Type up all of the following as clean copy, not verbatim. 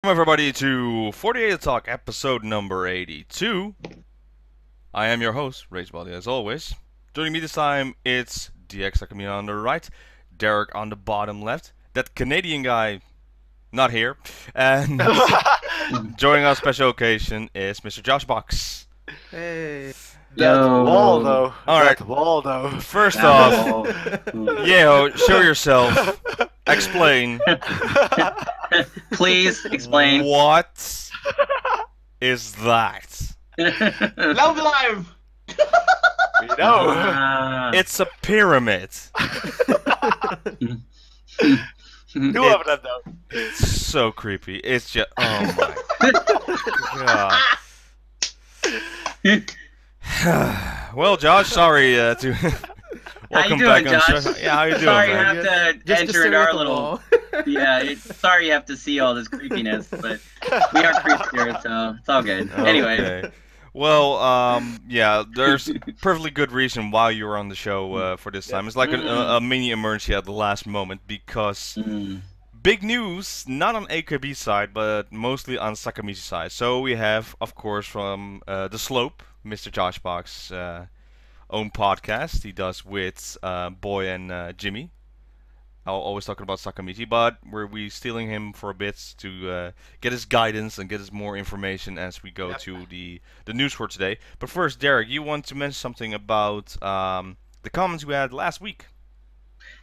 Welcome everybody to 48 Talk episode number 82. I am your host, Ragebody as always. Joining me this time, it's DXTakamina on the right, Derek on the bottom left, that Canadian guy not here, and joining our special occasion is Mr Joshbox. Hey. That wall though. Alright. That wall though. First off, Yeo, show yourself. Explain. Please explain. What is that? Love live. We know. It's a pyramid. Two of them though. It's so creepy. It's just, oh my god. Well, Josh, sorry to welcome doing, back on the Josh? show. Yeah, how you doing, Sorry you man? have to Just enter stare into at our the little. wall. Sorry you have to see all this creepiness, but we are creep spirits, so it's all good. Anyway. Okay. Well, yeah, there's perfectly good reason why you were on the show for this time. It's like a mini emergency at the last moment because big news, not on AKB side, but mostly on Sakamichi side. So we have, of course, from The Slope, Mr. Joshbox own podcast he does with Boy and Jimmy. Always talking about Sakamichi, but we stealing him for a bit to get his guidance and get us more information as we go to the news for today. But first, Derek, you want to mention something about the comments we had last week.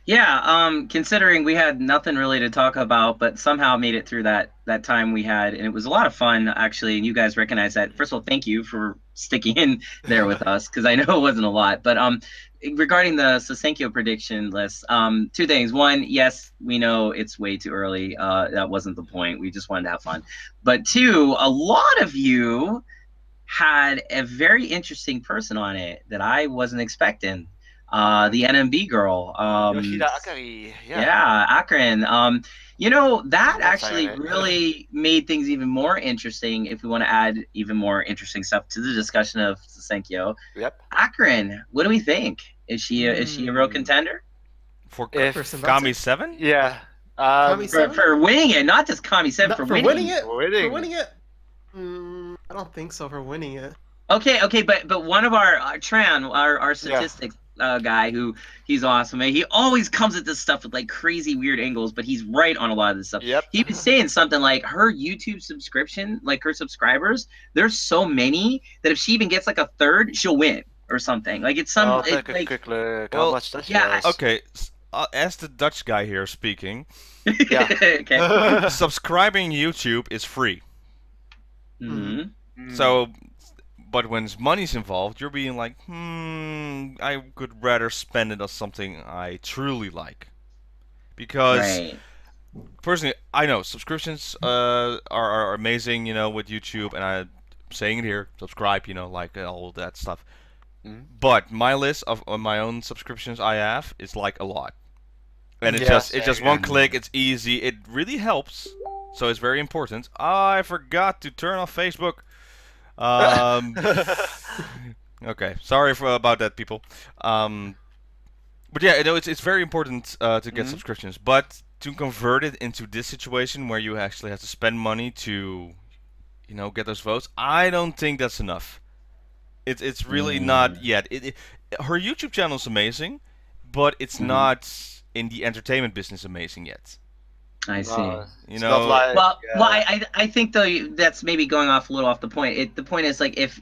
Yeah, considering we had nothing really to talk about, but somehow made it through that time we had, and it was a lot of fun actually. And you guys recognize that. First of all, thank you for sticking in there with us because I know it wasn't a lot. But regarding the Sasenkyo prediction list, two things. One, yes, we know it's way too early. That wasn't the point. We just wanted to have fun. But two, a lot of you had a very interesting person on it that I wasn't expecting. The NMB girl. Yoshida Akari. Yeah, Akron. You know, that That's actually ironic. really made things even more interesting if we want to add even more interesting stuff to the discussion of Sasenkyo. Yep. Akron, what do we think? Is she a real contender? For If- Kami 7? Yeah. Kami seven? For winning it, not just Kami 7, Not for for winning. winning it. Winning. For winning it. I don't think so. For winning it. Okay, but one of our Tran, our statistics guy, who he's awesome. He always comes at this stuff with like crazy weird angles, but he's right on a lot of this stuff. Yep. He was saying something like her YouTube subscription, like her subscribers, there's so many that if she even gets like a third, she'll win or something. Like it's some I'll it's take a like, quick look. Well, How much that yeah, is. Okay, as the Dutch guy here speaking, Yeah. okay. subscribing YouTube is free. Mhm. So, but when money's involved, you're being like, I could rather spend it on something I truly like. Because, Right. personally, I know subscriptions are amazing, you know, with YouTube, and I'm saying it here, subscribe, you know, like all that stuff. But my list of my own subscriptions I have is like a lot. And it's just one click, it's easy, it really helps. So it's very important. I forgot to turn off Facebook. Okay, sorry about that, people. But yeah, you know, it's very important to get subscriptions, but to convert it into this situation where you actually have to spend money to, you know, get those votes, I don't think that's enough. It's really not yet. Her YouTube channel is amazing, but it's not in the entertainment business amazing yet. I see. You know, Well, I think though that's maybe going off a little off the point. The point is like if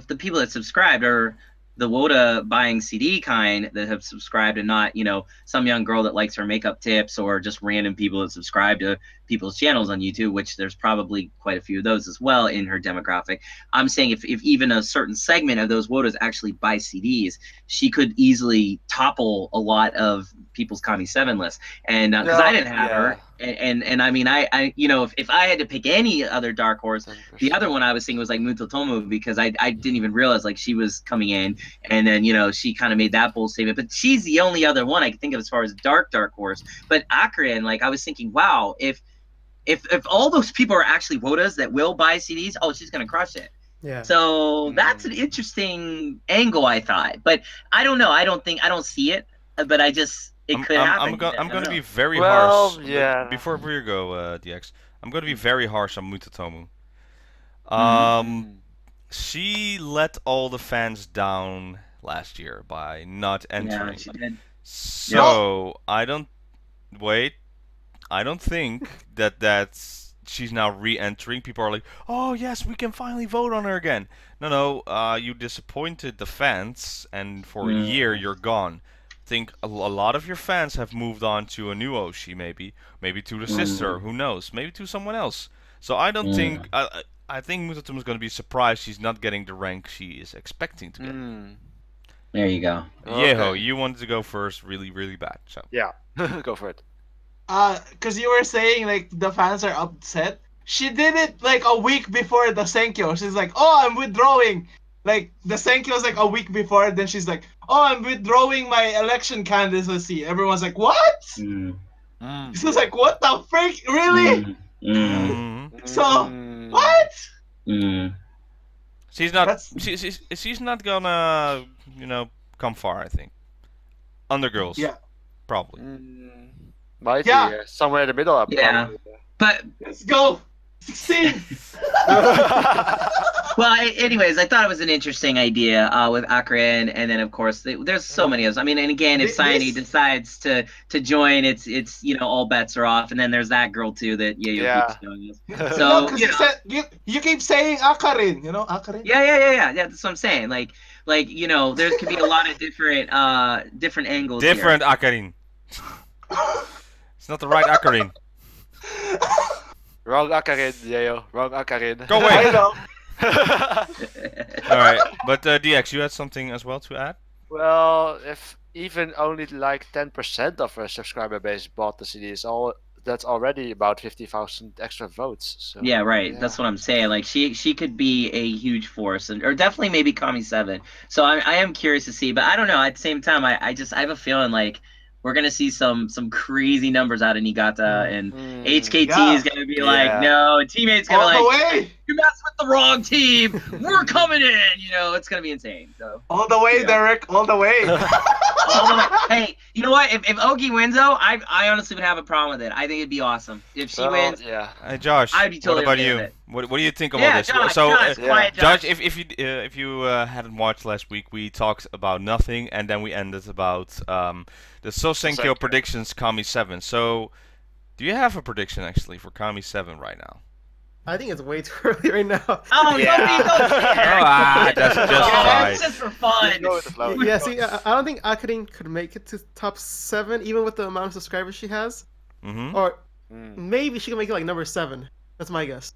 the people that subscribed are the WOTA buying CD kind that have subscribed and not, you know, some young girl that likes her makeup tips or just random people that subscribe to people's channels on YouTube, which there's probably quite a few of those as well in her demographic. I'm saying if even a certain segment of those WOTAs actually buy CDs, she could easily topple a lot of people's Kami 7 lists. And because I didn't have her, and I mean, I you know, if I had to pick any other dark horse, the other one I was thinking was like Mutotomo, because I didn't even realize like she was coming in, and then, you know, she kind of made that bold statement. But she's the only other one I can think of as far as dark horse. But Akron, like I was thinking, wow, if all those people are actually WOTAs that will buy CDs, oh, she's gonna crush it. Yeah. So that's an interesting angle, I thought. But I don't know. I don't see it. But it could happen. I'm going to be very Well, harsh. yeah. Before you go, DX, I'm going to be very harsh on Mutatomu. She let all the fans down last year by not entering. Yeah, she did. So I don't think that's she's now re-entering. People are like, oh yes, we can finally vote on her again. No, you disappointed the fans, and for a year you're gone. I think a lot of your fans have moved on to a new Oshi, maybe to the sister, who knows, maybe to someone else. So I don't think I think Mutatomu is going to be surprised she's not getting the rank she is expecting to get. There you go. Yeho, you wanted to go first, really, really bad. So Yeah, go for it. Because you were saying like the fans are upset. She did it like a week before the Senkyo. She's like, "Oh, I'm withdrawing." Like the Senkyo's like a week before. Then she's like, "Oh, I'm withdrawing my election candidacy." Everyone's like, "What?" This is like, "What the freak? Really?" So what? She's not. She's not gonna, come far. I think. Undergirls. Yeah. Probably. Might be somewhere in the middle. Yeah. But let's go. 16. Well, anyways, I thought it was an interesting idea with Akrin, and then of course there's so many of us. I mean, and again, if Sayani decides to join, it's all bets are off, and then there's that girl too that keeps doing this. So you keep saying Akarin, Akarin. Yeah. That's what I'm saying. Like there could be a lot of different angles. Different here. Akarin. It's not the right Akarin. Wrong Akarin, Yayo. Wrong Akarin. Go away. I know. Alright, but DX, you had something as well to add? Well, if even only like 10% of our subscriber base bought the CD, that's already about 50,000 extra votes. So, yeah, right. Yeah. That's what I'm saying. Like she could be a huge force, or definitely maybe Kami 7. So I am curious to see, but I don't know. At the same time, I have a feeling like we're gonna see some crazy numbers out of Niigata, and HKT is gonna be like, no, teammates gonna you messed with the wrong team. We're coming in. It's gonna be insane. So all the way, Derek, all the way. Hey, you know what? If Ogi wins though, I honestly would have a problem with it. I think it'd be awesome if she wins. Yeah. Hey Josh, I'd be totally what about you? What do you think about this? Josh, if you hadn't watched last week, we talked about nothing, and then we ended about the Sosenkyo predictions Kami 7. So, do you have a prediction actually for Kami 7 right now? I think it's way too early right now. Oh, yeah. That's just fine. It's just for fun. Yeah, see, I don't think Akarin could make it to top 7, even with the amount of subscribers she has. Or maybe she can make it like number 7. That's my guess.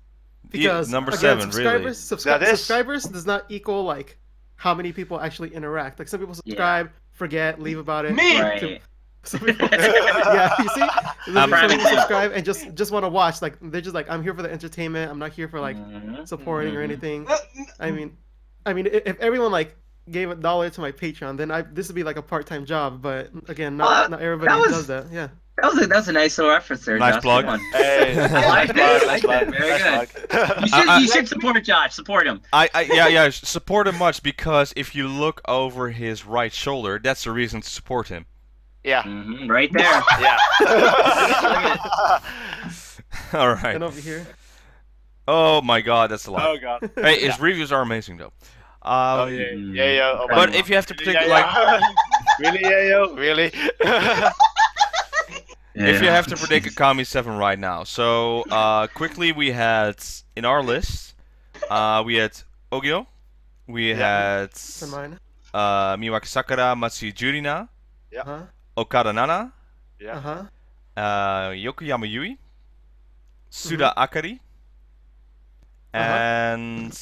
Because number again, 7, really. Subscribers does not equal like how many people actually interact. Like some people subscribe, forget, leave about it. Me. Right. Some people, yeah, you see, some people subscribe and just want to watch. Like they're just like, I'm here for the entertainment. I'm not here for like supporting or anything. I mean, if everyone like gave $1 to my Patreon, then this would be like a part-time job. But again, not everybody does that. Yeah. That was a nice little reference there, nice Josh. plug. Hey, I like that. Very good. You should support Josh. Support him. Support him much, because if you look over his right shoulder, that's the reason to support him. Yeah. Right there. Yeah. All right. And over here. Oh my God, that's a lot. Oh God. Hey, his reviews are amazing though. Yeah. But if you have to predict, really, Yayo, really. If you have to predict a Kami 7 right now, so quickly we had in our list, we had Ogyo, we had Miwaki Sakura, Matsu Jurina, Okada Nana, Yokoyama Yui, Suda Akari, and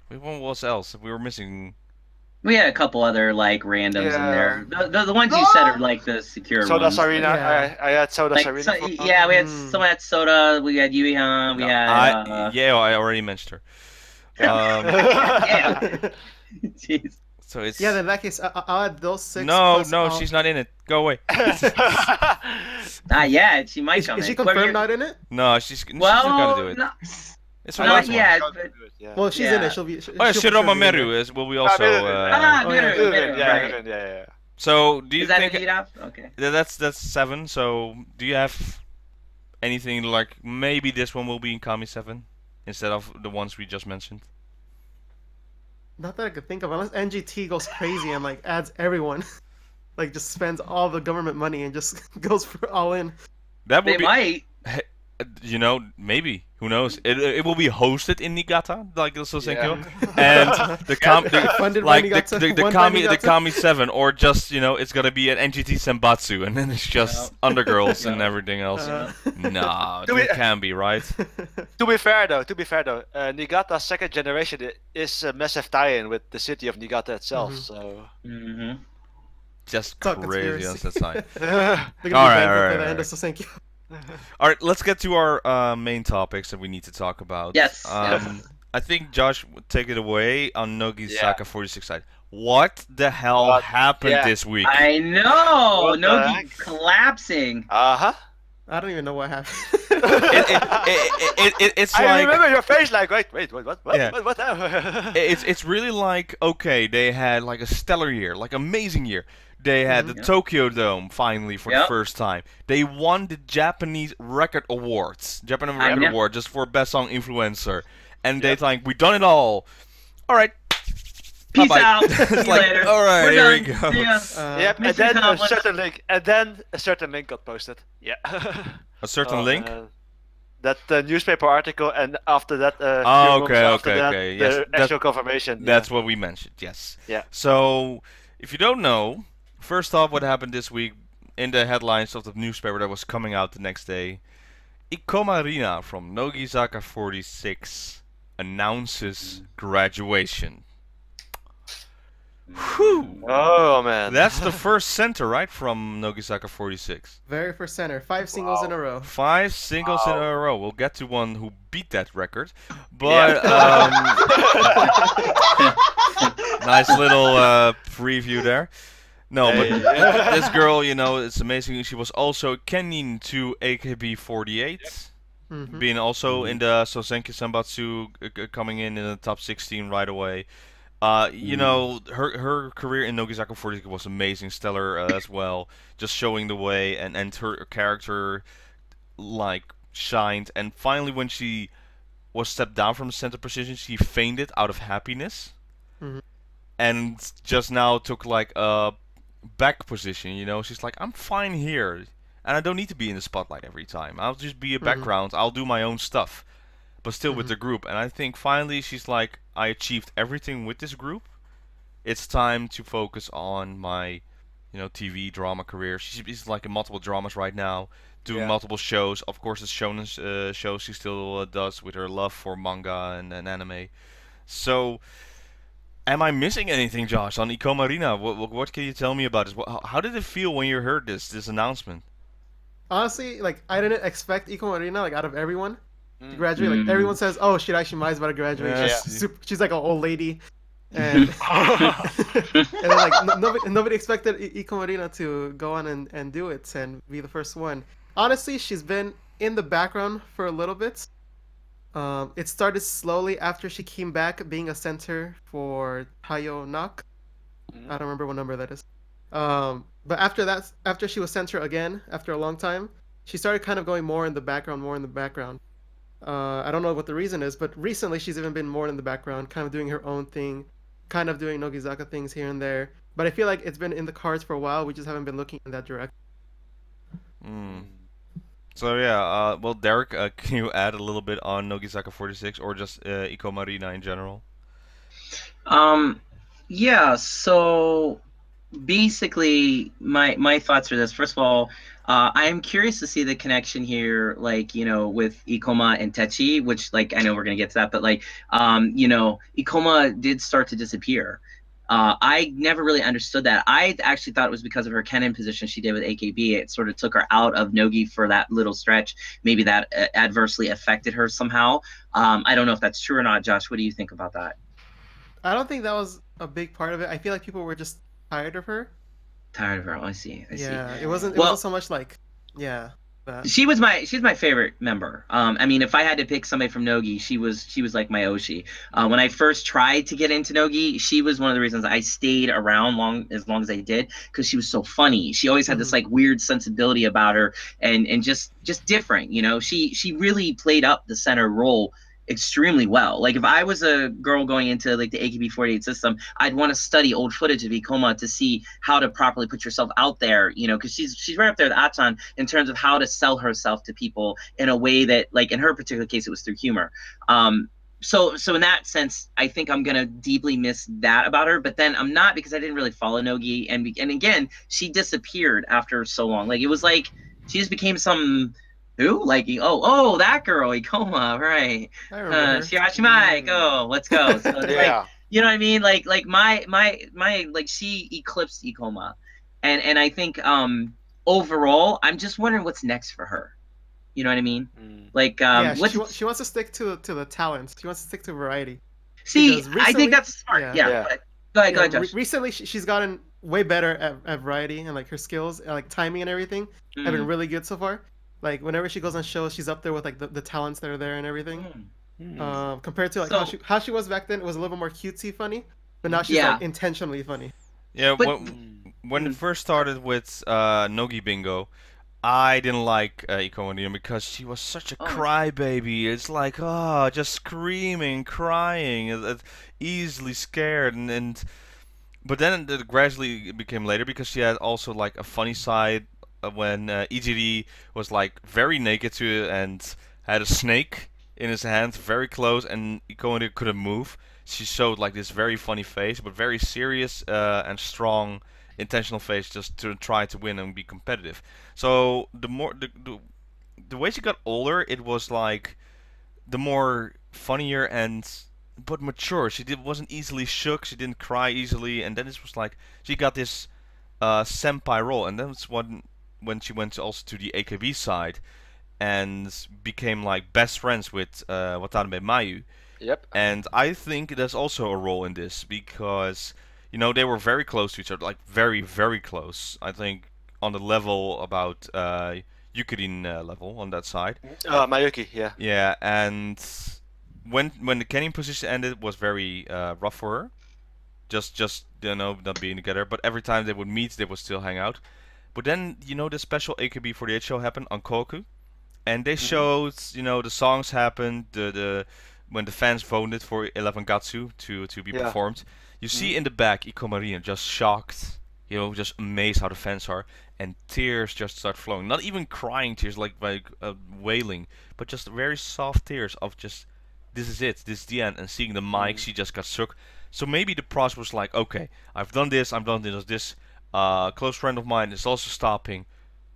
what was else? We were missing. We had a couple other like randoms in there. The ones you said are like the secure ones. Soda Sarina. I had Soda Sarina. We had someone had Soda. We had Yui Han. We had. I already mentioned her. Jeez. So it's. Yeah, in that case, I'll add those 6. No, she's not in it. Go away. Yeah, she might come in. Is she confirmed not in it? No, she's not gonna do it. No. It's her last one. Well, if she's in it, she'll be. Shiroma Meru will be also. Yeah. So do you think? Okay. That's 7. So do you have anything like maybe this one will be in Kami 7 instead of the ones we just mentioned? Not that I could think of, unless NGT goes crazy and like adds everyone, like just spends all the government money and just goes for all in. That would They be, might. you know, maybe. Who knows? It will be hosted in Niigata, like the Sosenkyo, and the Kami 7, or just, you know, it's gonna be at NGT Senbatsu, and then it's just undergirls and everything else. Nah, it can be, right? To be fair though, Niigata's second generation is a massive tie-in with the city of Niigata itself. So just crazy on that side. All right. All right, let's get to our main topics that we need to talk about. Yes. I think Josh would take it away on Nogizaka46 side. What the hell happened this week? I know. Nogi collapsing. I don't even know what happened. It's I like, remember your face. Like, wait, what? Yeah. What? It's really like, okay, they had like a stellar year, like amazing year. They had the Tokyo Dome finally for the first time. They won the Japanese Record Awards, Award, just for Best Song Influencer. And they like, we done it all. All right. Peace Bye-bye. out. It's See you like, later. all right, We're here done. we go. Yep, and then a certain link got posted. Yeah. A certain link? That newspaper article, and after that, okay. Yes, the actual confirmation. That's what we mentioned. Yes. Yeah. So, if you don't know, first off, what happened this week in the headlines of the newspaper that was coming out the next day, Ikoma Rina from Nogizaka46 announces graduation. Whew. Oh man. That's the first center, right, from Nogizaka46? Very first center. 5 singles in a row. 5 singles in a row. We'll get to one who beat that record. But, nice little preview there. No, but this girl, you know, it's amazing. She was also Kenin to AKB48. Being also in the Sosenkyo Senbatsu, coming in the top 16 right away. You know, her career in Nogizaka46 was amazing, stellar as well. Just showing the way, and her character, like, shined. And finally, when she was stepped down from the center position, she fainted out of happiness. And just now took, like, a back position, you know? She's like, I'm fine here. And I don't need to be in the spotlight every time. I'll just be a background. I'll do my own stuff. But still with the group. And I think finally she's like, I achieved everything with this group. It's time to focus on my, you know, TV drama career. She's like in multiple dramas right now, doing multiple shows. Of course, it's shonen shows she still does with her love for manga and anime. So, am I missing anything, Josh, on Ikoma Rina? What can you tell me about this? How did it feel when you heard this announcement? Honestly, like, I didn't expect Ikoma Rina, like, out of everyone, to graduate. Like, everyone says, oh, Shiraishi about to graduate. She's like an old lady. And, and then, like, nobody expected Ikoma Rina to go on and do it and be the first one. Honestly, she's been in the background for a little bit. It started slowly after she came back being a center for Tayo Nak. I don't remember what number that is. But after that, after she was center again, after a long time, she started kind of going more in the background. I don't know what the reason is, but recently she's even been more in the background, kind of doing her own thing, kind of doing Nogizaka things here and there. But I feel like it's been in the cards for a while. We just haven't been looking in that direction. So yeah, well, Derek, can you add a little bit on Nogizaka46 or just Ikoma Rina in general? Yeah, so basically my thoughts are this. First of all, I'm curious to see the connection here, like, you know, with Ikoma and Techi, which, like, I know we're gonna get to that, but like, you know, Ikoma did start to disappear. I never really understood that. I actually thought it was because of her Kennen position she did with AKB. It sort of took her out of Nogi for that little stretch. Maybe that adversely affected her somehow. I don't know if that's true or not. Josh, what do you think about that? I don't think that was a big part of it. I feel like people were just tired of her. Tired of her. Oh, I see. Yeah, it wasn't so much like, like She's my favorite member. I mean, if I had to pick somebody from Nogi, she was like my Oshi. When I first tried to get into Nogi, she was one of the reasons I stayed around as long as I did, because she was so funny. She always had this like weird sensibility about her, and just different. You know, she really played up the center role extremely well. Like if I was a girl going into like the AKB48 system, I'd want to study old footage of Ikoma to see how to properly put yourself out there, you know, because she's right up there with Atan in terms of how to sell herself to people in a way that, like in her particular case, it was through humor. So in that sense, I think I'm gonna deeply miss that about her. But then I'm not, because I didn't really follow Nogi, and again, she disappeared after so long. Like it was like she just became some. Who? Like, oh, that girl, Ikoma, right? Shirashimai, go, let's go. So like, you know what I mean? Like my like she eclipsed Ikoma, and I think overall, I'm just wondering what's next for her. You know what I mean? Like, she wants to stick to the talents. She wants to stick to variety. See, I think that's smart. Yeah. Go ahead, Josh. Recently, she's gotten way better at variety, and like her skills, like timing and everything, have been really good so far. Like whenever she goes on shows, she's up there with like the talents that are there and everything. Compared to like how she was back then, it was a little more cutesy funny, but now she's like intentionally funny. Yeah, when it first started with Nogi Bingo, I didn't like Ikoma Rina because she was such a crybaby. It's like just screaming, crying, easily scared, and but then it gradually became later because she had also like a funny side. When Ijiri was like very naked to it and had a snake in his hand, very close, and Ikoma couldn't move, she showed like this very funny face, but very serious and strong, intentional face, just to try to win and be competitive. So the way she got older, it was like the more funnier and but mature. She wasn't easily shook. She didn't cry easily, and then it was like she got this senpai role, and that's when she went also to the AKB side and became like best friends with Watanabe Mayu. Yep. And I think there's also a role in this because, you know, they were very close to each other, like very, very close. I think on the level about Yukirin level on that side. Mayuki, yeah. Yeah, and when the Kenning position ended, it was very rough for her. Just you know, not being together. But every time they would meet, they would still hang out. But then, you know, the special AKB48 show happened on Koku, and they showed, you know, the songs happened, when the fans voted for 11 Gatsu to be performed. You see in the back Ikoma Rina just shocked, you know, just amazed how the fans are, and tears just start flowing. Not even crying tears like wailing, but just very soft tears of just, this is it, this is the end. And seeing the mic, she just got shook. So maybe the process was like, okay, I've done this, this. Close friend of mine is also stopping.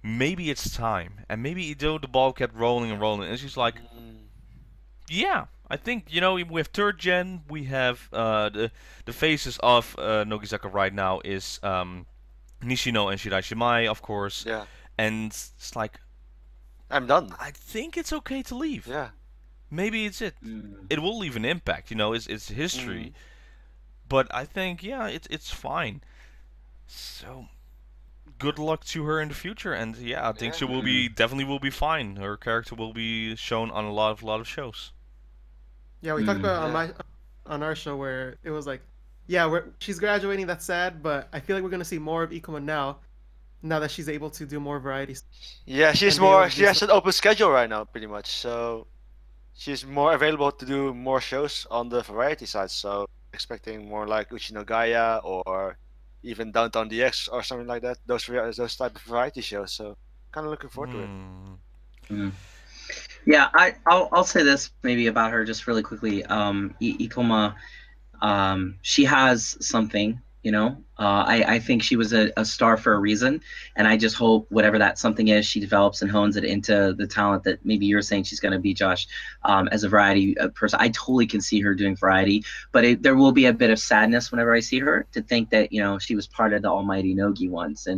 Maybe it's time. And maybe the ball kept rolling and rolling, and she's like, yeah, I think, you know, we have third gen. We have the faces of Nogizaka right now is Nishino and Shirashimai, of course. Yeah. And it's like, I'm done. I think it's okay to leave. Yeah. Maybe it's it. It will leave an impact. You know, it's history. But I think, yeah, it's fine. So, good luck to her in the future, and yeah, I think she will definitely will be fine. Her character will be shown on a lot of shows. Yeah, we talked about on our show where it was like, she's graduating. That's sad, but I feel like we're gonna see more of Ikoma now that she's able to do more varieties. Yeah, she has an open schedule right now, pretty much. So she's more available to do more shows on the variety side. So expecting more like Uchino Gaia or even Downtown DX or something like that. Those type of variety shows. So kind of looking forward to it. Yeah, I'll say this maybe about her just really quickly. Ikoma, she has something, you know. I think she was a star for a reason, and I just hope whatever that something is, she develops and hones it into the talent that maybe you're saying she's going to be, Josh, as a variety person. I totally can see her doing variety, but there will be a bit of sadness whenever I see her to think that, you know, she was part of the almighty Nogi once,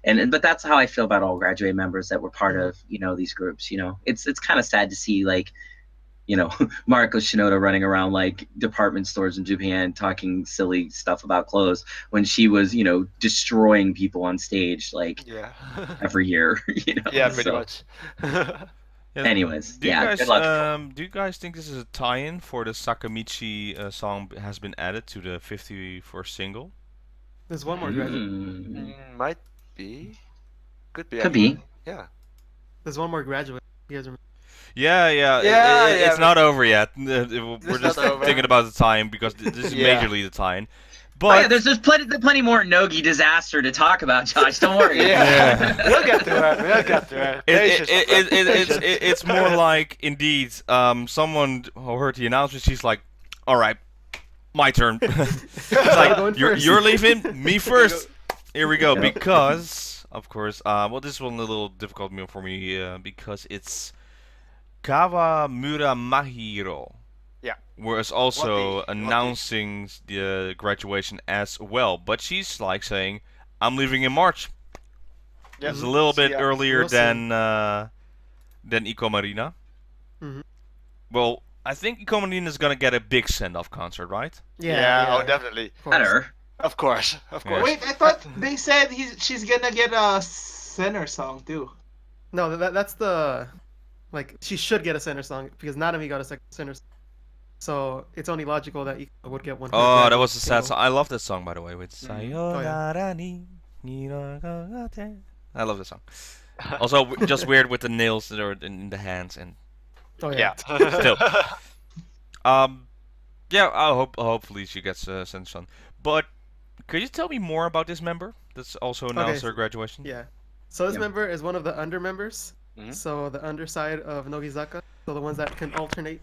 but that's how I feel about all graduate members that were part of, you know, these groups. You know, it's kind of sad to see, like, you know, Mariko Shinoda running around like department stores in Japan talking silly stuff about clothes when she was, you know, destroying people on stage like every year. You know? Yeah, pretty much. Anyways, do you guys think this is a tie-in for the Sakamichi song has been added to the 54th single? There's one more graduate. Might be. Could be. Could be. Yeah. There's one more graduate. You guys remember? Yeah, it's not over yet. We're just thinking about the time because this is majorly the time. But there's plenty more Nogi disaster to talk about, Josh. Don't worry. We'll get to it. It's more like indeed someone who heard the announcement. She's like, "All right, my turn." It's like you're leaving me first. Here we go because of course. Well, this one a little difficult for me because it's Kawamura Mahiro. Yeah. Was also announcing the graduation as well, but she's like saying, "I'm leaving in March." Yeah. It's a little bit earlier than Ikoma Rina. Well, I think Ikoma Rina is gonna get a big send-off concert, right? Yeah. Oh, definitely. Better. Of course. Wait, I thought they said she's gonna get a center song too. No, that's the like she should get a center song because Minami got a center song. So it's only logical that Ikoma would get one. Oh, that was a sad song. I love that song, by the way, with Sayonara ni Hiragate. I love that song. Also, just weird with the nails that are in the hands and. Oh yeah. Still. Yeah. Hopefully she gets a center song. But could you tell me more about this member that's also announced her graduation? Yeah. So this member is one of the under members. So the underside of Nogizaka. So the ones that can alternate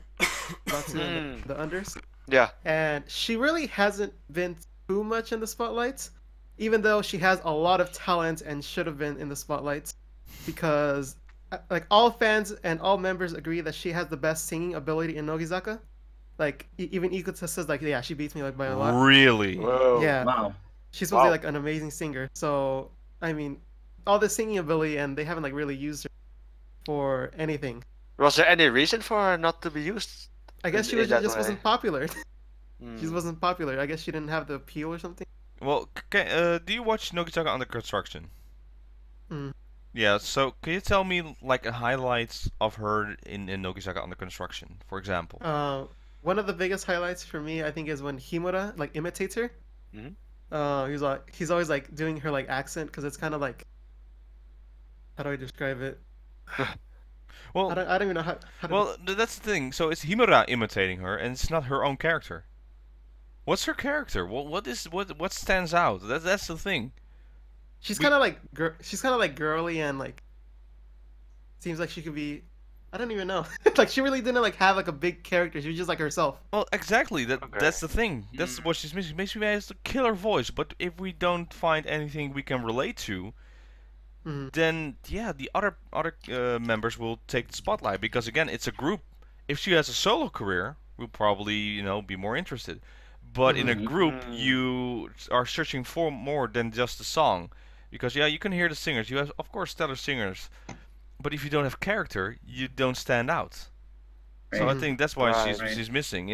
the unders. Yeah. And she really hasn't been too much in the spotlights, even though she has a lot of talent and should have been in the spotlights, because like all fans and all members agree that she has the best singing ability in Nogizaka. Like even Ikuta says like, yeah, she beats me like by a lot. Really? Whoa. Yeah. Wow. She's supposed to be like an amazing singer. So I mean, all this singing ability, and they haven't like really used her for anything. Was there any reason for her not to be used? I guess she just wasn't popular. She just wasn't popular. I guess she didn't have the appeal or something. Well, do you watch Nogizaka Under Construction? Yeah, so can you tell me like highlights of her in Nogizaka Under Construction, for example? One of the biggest highlights for me, I think, is when Himura like imitates her. He's always like doing her like accent because it's kind of like, how do I describe it? Well, I don't even know how well, that's the thing. So it's Himura imitating her, and it's not her own character. What's her character? What stands out? That's the thing. She's kind of like girly and like seems like she could be. I don't even know. Like she really didn't like have like a big character. She was just like herself. Well, exactly. That's the thing. That's what she's missing. Maybe she has a killer voice, but if we don't find anything we can relate to, then yeah, the other members will take the spotlight because again, it's a group. If she has a solo career, we'll probably be more interested. But in a group, you are searching for more than just a song, because yeah, you can hear the singers. You have, of course, stellar singers, but if you don't have character, you don't stand out. Right. So I think that's why she's missing.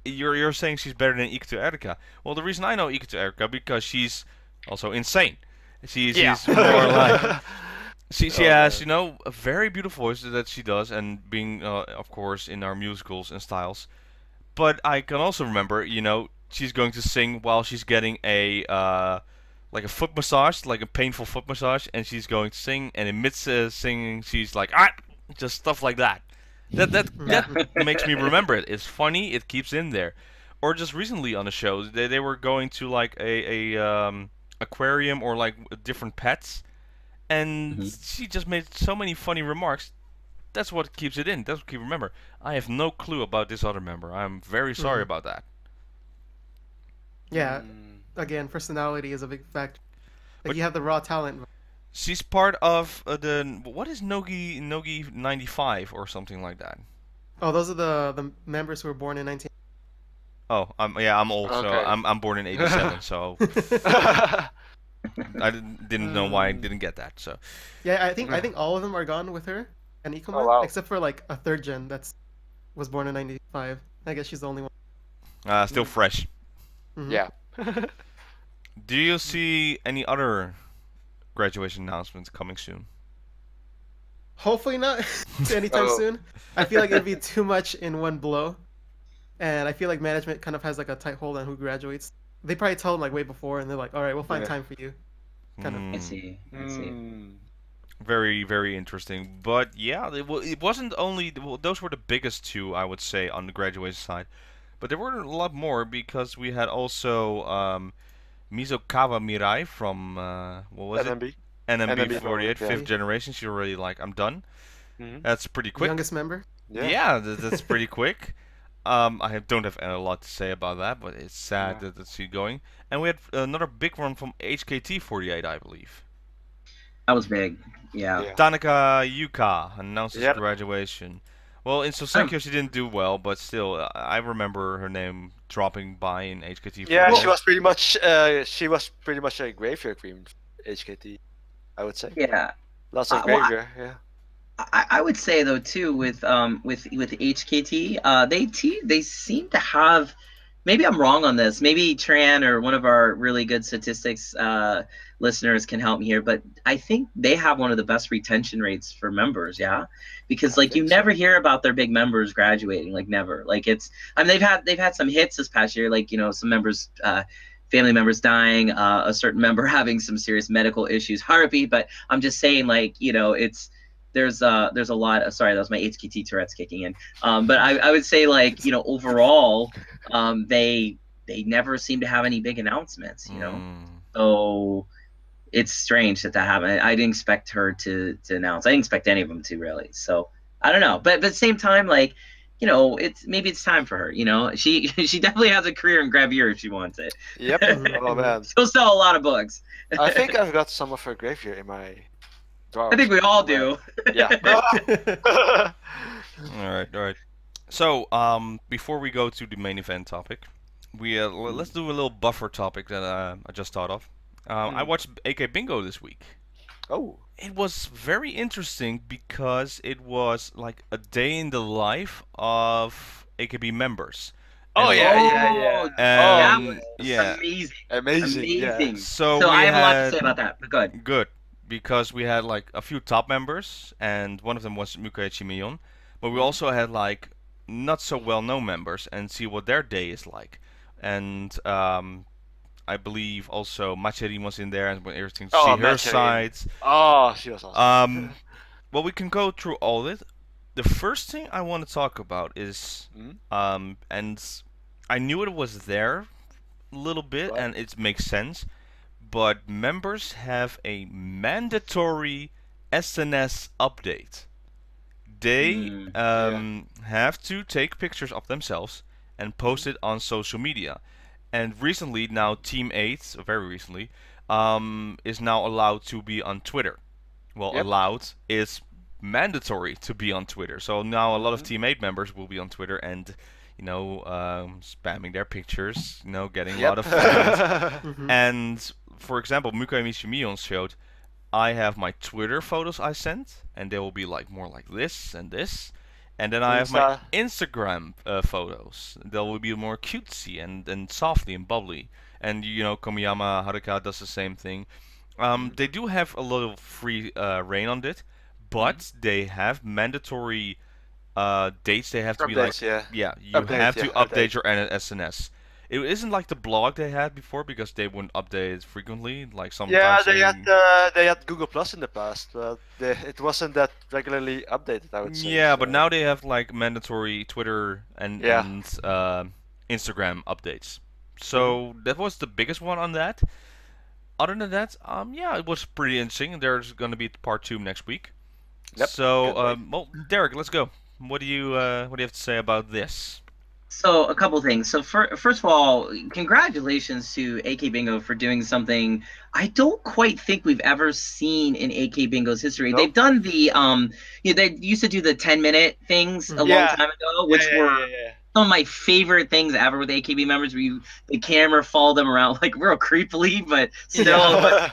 You're saying she's better than Ikuto Well, the reason I know Ikuto because she's also insane. She's more like she has a very beautiful voice that she does, and being of course in our musicals and styles. But I can also remember, she's going to sing while she's getting a like a foot massage, like a painful foot massage, and she's going to sing, and in mid singing, she's like just stuff like that. That makes me remember it. It's funny. It keeps in there. Or just recently on the show, they were going to like a aquarium or like different pets, and she just made so many funny remarks. That's what keeps it in. That's what you remember. I have no clue about this other member. I'm very sorry about that. Yeah, again, personality is a big factor. Like you have the raw talent. She's part of what is Nogi 95 or something like that. Oh, those are the members who were born in 19. Oh, I'm old, so I'm born in 87, so I didn't know why I didn't get that. So yeah, I think all of them are gone with her and Ikoma, except for like a third gen that's was born in '95. I guess she's the only one. Still fresh. Mhm. Yeah. Do you see any other graduation announcements coming soon? Hopefully not anytime soon. I feel like it'd be too much in one blow, and I feel like management kind of has like a tight hold on who graduates. They probably tell them like way before, and they're like, "All right, we'll find time for you." Kind of. I see. Very, very interesting. But yeah, it wasn't only those were the biggest two, I would say, on the graduation side. But there were a lot more because we had also Mizukawa Mirai from what was NMB. it? NMB 48, yeah. fifth generation. She's already like, I'm done. Mhm. That's pretty quick. Youngest member. Yeah, that's pretty quick. Don't have a lot to say about that, but it's sad that she's going. And we had another big one from HKT48, I believe. That was big. Yeah. Tanaka Yuka announced his graduation. Well, in Sosenkyo she didn't do well, but still, I remember her name dropping by in HKT48. Yeah, she was pretty much a graveyard queen, HKT, I would say. Yeah. Lots of graveyard. Yeah. I would say though too with HKT, they seem to have, maybe I'm wrong on this, maybe Tran or one of our really good statistics listeners can help me here, but I think they have one of the best retention rates for members, because like you never hear about their big members graduating, like never. Like I mean they've had some hits this past year, like some members family members dying, a certain member having some serious medical issues, Harupi, but I'm just saying like there's a lot of, sorry, that was my HKT Tourette's kicking in. But I would say like, overall, they never seem to have any big announcements, So it's strange that happened. I didn't expect her to announce. I didn't expect any of them to really. So I don't know. But at the same time, like, maybe it's time for her, She definitely has a career in graveyard if she wants it. Yep. Oh man. She'll sell a lot of books. I think I've got some of her graveyard in my drawers. I think we all do. Yeah. Alright. So, before we go to the main event topic, let's do a little buffer topic that I just thought of. I watched AKBingo this week. Oh. It was very interesting because it was like a day in the life of AKB members. Oh, yeah. And, Amazing. Yeah. So I have a lot to say about that, but go ahead. Good. Because we had like a few top members, and one of them was Mukaechi Mion. But we also had like not so well known members, and see what their day is like. And I believe also Macherin was in there, and everything to see her sides. Oh, she was awesome. Well, we can go through all of it. The first thing I want to talk about is, and I knew it was there a little bit, and it makes sense. But members have a mandatory SNS update. They have to take pictures of themselves and post it on social media. And recently, now Team 8, very recently, is now allowed to be on Twitter. Well, allowed is mandatory to be on Twitter. So now a lot of Team 8 members will be on Twitter and, spamming their pictures, getting a lot of fans. And for example, Mukaemichi Mion showed, I have my Twitter photos I sent, and they will be like more like this and this. And then I have my Instagram photos. They will be more cutesy and softly and bubbly. And Komiyama Haruka does the same thing. They do have a lot of free reign on it, but they have mandatory dates. They have to be like, you have to update your SNS. It isn't like the blog they had before, because they wouldn't update it frequently. Like sometimes. Yeah, they had Google Plus in the past, but it wasn't that regularly updated, I would say. Yeah, but now they have like mandatory Twitter and Instagram updates. So that was the biggest one on that. Other than that, it was pretty interesting. There's going to be part 2 next week. Yep. So, well, Derek, let's go. What do you have to say about this? So a couple things. So first of all, congratulations to AKBingo for doing something I don't quite think we've ever seen in AKBingo's history. Nope. They've done the they used to do the 10-minute things a long time ago, which were some of my favorite things ever with AKB members, where the camera followed them around like real creepily, but still.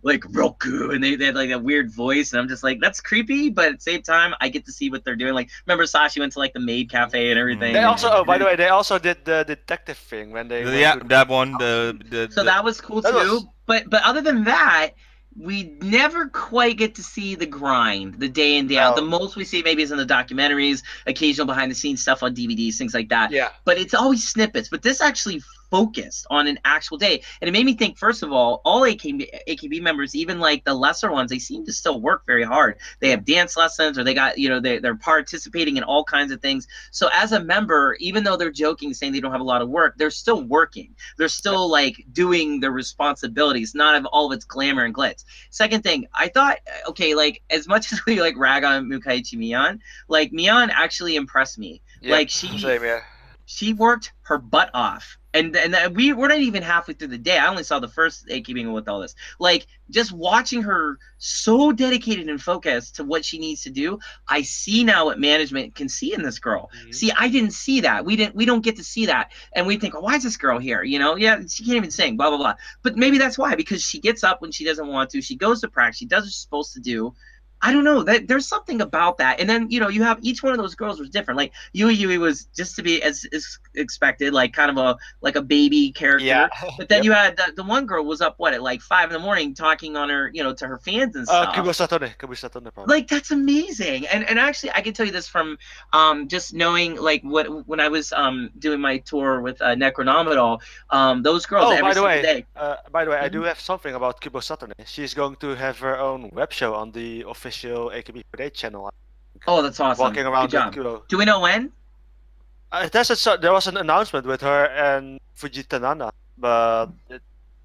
like Roku, and they had like a weird voice, and I'm just like, that's creepy, but at the same time, I get to see what they're doing. Like, remember Sashi went to like the maid cafe and everything. They also, oh, by the way, they also did the detective thing when they. That one. So that was cool too. But other than that, we never quite get to see the grind, the day in, day out. The most we see maybe is in the documentaries, occasional behind the scenes stuff on DVDs, things like that. Yeah. But it's always snippets. But this actually focused on an actual day. And it made me think, first of all AKB members, even like the lesser ones, they seem to still work very hard. They have dance lessons, or they got, they're participating in all kinds of things. So as a member, even though they're joking, saying they don't have a lot of work, they're still working. They're still like doing their responsibilities, not of all of its glamour and glitz. Second thing, I thought, okay, like as much as we like rag on Mukaichi Mion, like Mion actually impressed me. Yeah, like she worked her butt off. And we're not even halfway through the day. I only saw the first AKBingo with all this. Like, just watching her so dedicated and focused to what she needs to do, I see now what management can see in this girl. See, I didn't see that. We don't get to see that. And we think, oh, why is this girl here? Yeah, she can't even sing, blah, blah, blah. But maybe that's why, because she gets up when she doesn't want to. She goes to practice. She does what she's supposed to do. I don't know, there's something about that. And then, you have each one of those girls was different. Like Yui was just to be as expected, like kind of a baby character. Yeah. But then you had the one girl was up at like 5 a.m. talking on her, to her fans and stuff. Kubosatone. Like, that's amazing. And actually I can tell you this from just knowing like when I was doing my tour with Necronominal, those girls every single day. By the way, I do have something about Kubosatone. She's going to have her own web show on the official AKB48 channel. Oh, that's awesome. Walking around with Kuro. Do we know when? There was an announcement with her and Fujitanana, but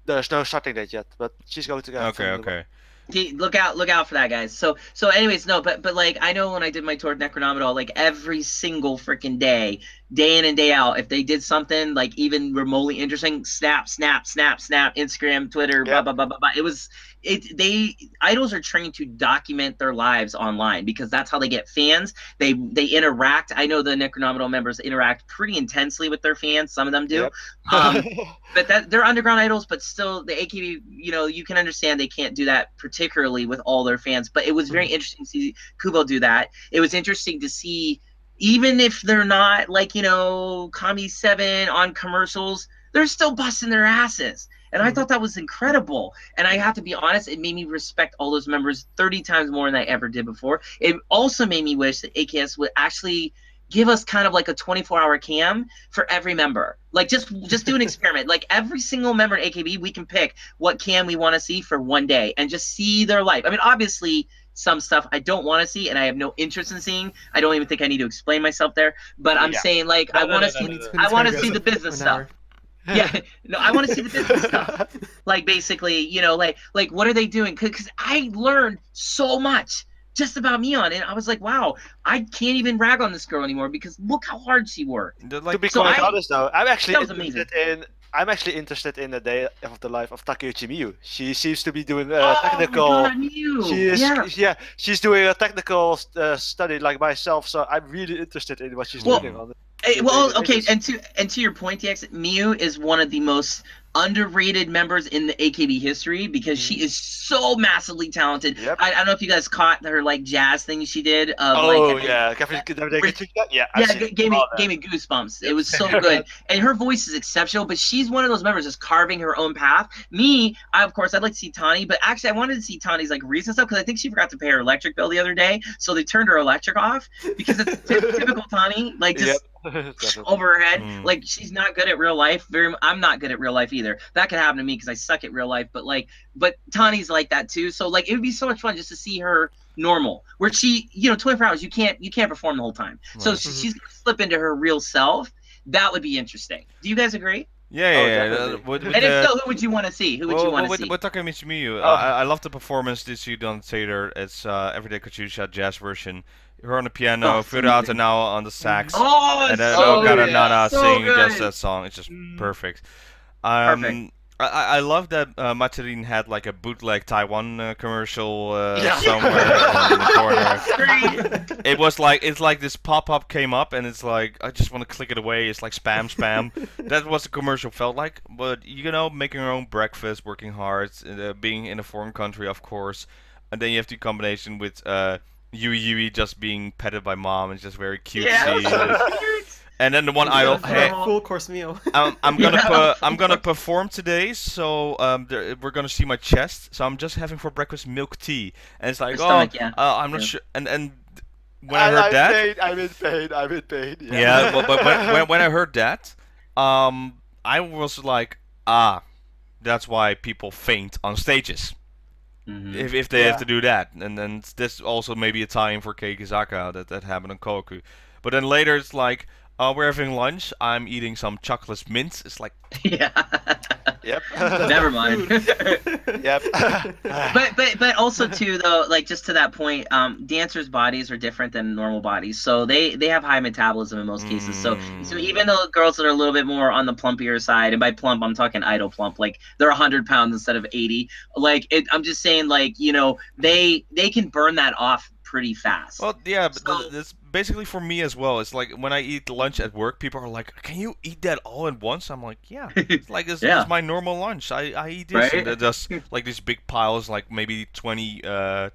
there's no starting date yet. But she's going to get. Okay. Look out for that, guys. So anyways, no, but like I know when I did my tour at Necronominal, like every single freaking day in and day out, if they did something like even remotely interesting, snap, Instagram, Twitter, blah blah blah blah blah. Idols are trained to document their lives online because that's how they get fans. They interact. I know the Necronominal members interact pretty intensely with their fans. Some of them do. But they're underground idols, but still the AKB, you can understand they can't do that particularly with all their fans. But it was very interesting to see Kubo do that. It was interesting to see, even if they're not like, Kami 7 on commercials, they're still busting their asses. And I thought that was incredible. And I have to be honest, it made me respect all those members 30 times more than I ever did before. It also made me wish that AKS would actually give us kind of like a 24-hour cam for every member. Like just do an experiment. Like every single member in AKB, we can pick what cam we want to see for one day and just see their life. I mean, obviously some stuff I don't want to see and I have no interest in seeing. I don't even think I need to explain myself there. But I'm saying like I want to see the business stuff. Yeah, no, I want to see the business stuff. Like basically, like what are they doing? Because I learned so much just about Mion, and I was like, wow, I can't even rag on this girl anymore because look how hard she worked. To be quite honest, though, I'm actually interested in the day of the life of Takeuchi Miyu. She seems to be doing technical. Oh my God, Miyu. She's doing a technical study like myself, so I'm really interested in what she's doing on it. Okay, and to your point, DX, Miyu is one of the most underrated members in the AKB history because she is so massively talented. I don't know if you guys caught her like jazz thing she did. Gave me goosebumps. It was so good, and her voice is exceptional. But she's one of those members that's carving her own path. I'd like to see Tani, but actually I wanted to see Tani's like recent stuff because I think she forgot to pay her electric bill the other day, so they turned her electric off because it's typical Tani, like just. Over her head, like she's not good at real life. I'm not good at real life either. That could happen to me because I suck at real life. But Tani's like that too. So like it would be so much fun just to see her normal, where she, 24 hours you can't perform the whole time. So she's gonna slip into her real self. That would be interesting. Do you guys agree? Yeah. And if so, who would you want to see? Who would you want to see? With Takamichi Miyu, I love the performance that you done theater. It's Everyday Katyusha jazz version. Her on the piano, Furata now on the sax, and then Okada Nana singing just that song. It's just perfect. I love that Machirin had like a bootleg Taiwan commercial Yeah. somewhere in the corner. It's like this pop-up came up and it's like I just want to click it away. It's like spam. That's what the commercial felt like. But you know, making your own breakfast, working hard, being in a foreign country, of course, and then you have the combination with Yui just being petted by mom and just very cutesy. Yeah. And then the one idol. Hey, full course meal. I'm gonna perform today, so we're gonna see my chest. So I'm just having for breakfast milk tea, and it's like, stomach, yeah. I'm not sure. And when I heard that, I'm in pain. yeah, but when I heard that, I was like, that's why people faint on stages. If they have to do that, and then this also maybe a tie-in for Keyakizaka that happened on Koku. But then later it's like, we're having lunch. I'm eating some chocolate mints. It's like, Yeah. Yep. Never mind. Yep. but also too though, like just to that point, dancers' bodies are different than normal bodies, so they have high metabolism in most cases. So even though girls that are a little bit more on the plumpier side, and by plump I'm talking idol plump, like they're 100 pounds instead of 80. Like I'm just saying, like, you know, they can burn that off pretty fast. well, yeah, but So- that's basically for me as well. It's like when I eat lunch at work, people are like, "Can you eat that all at once?" I'm like, "Yeah, it's like this Yeah. is my normal lunch. I eat this and Right? just like these big piles, like maybe 20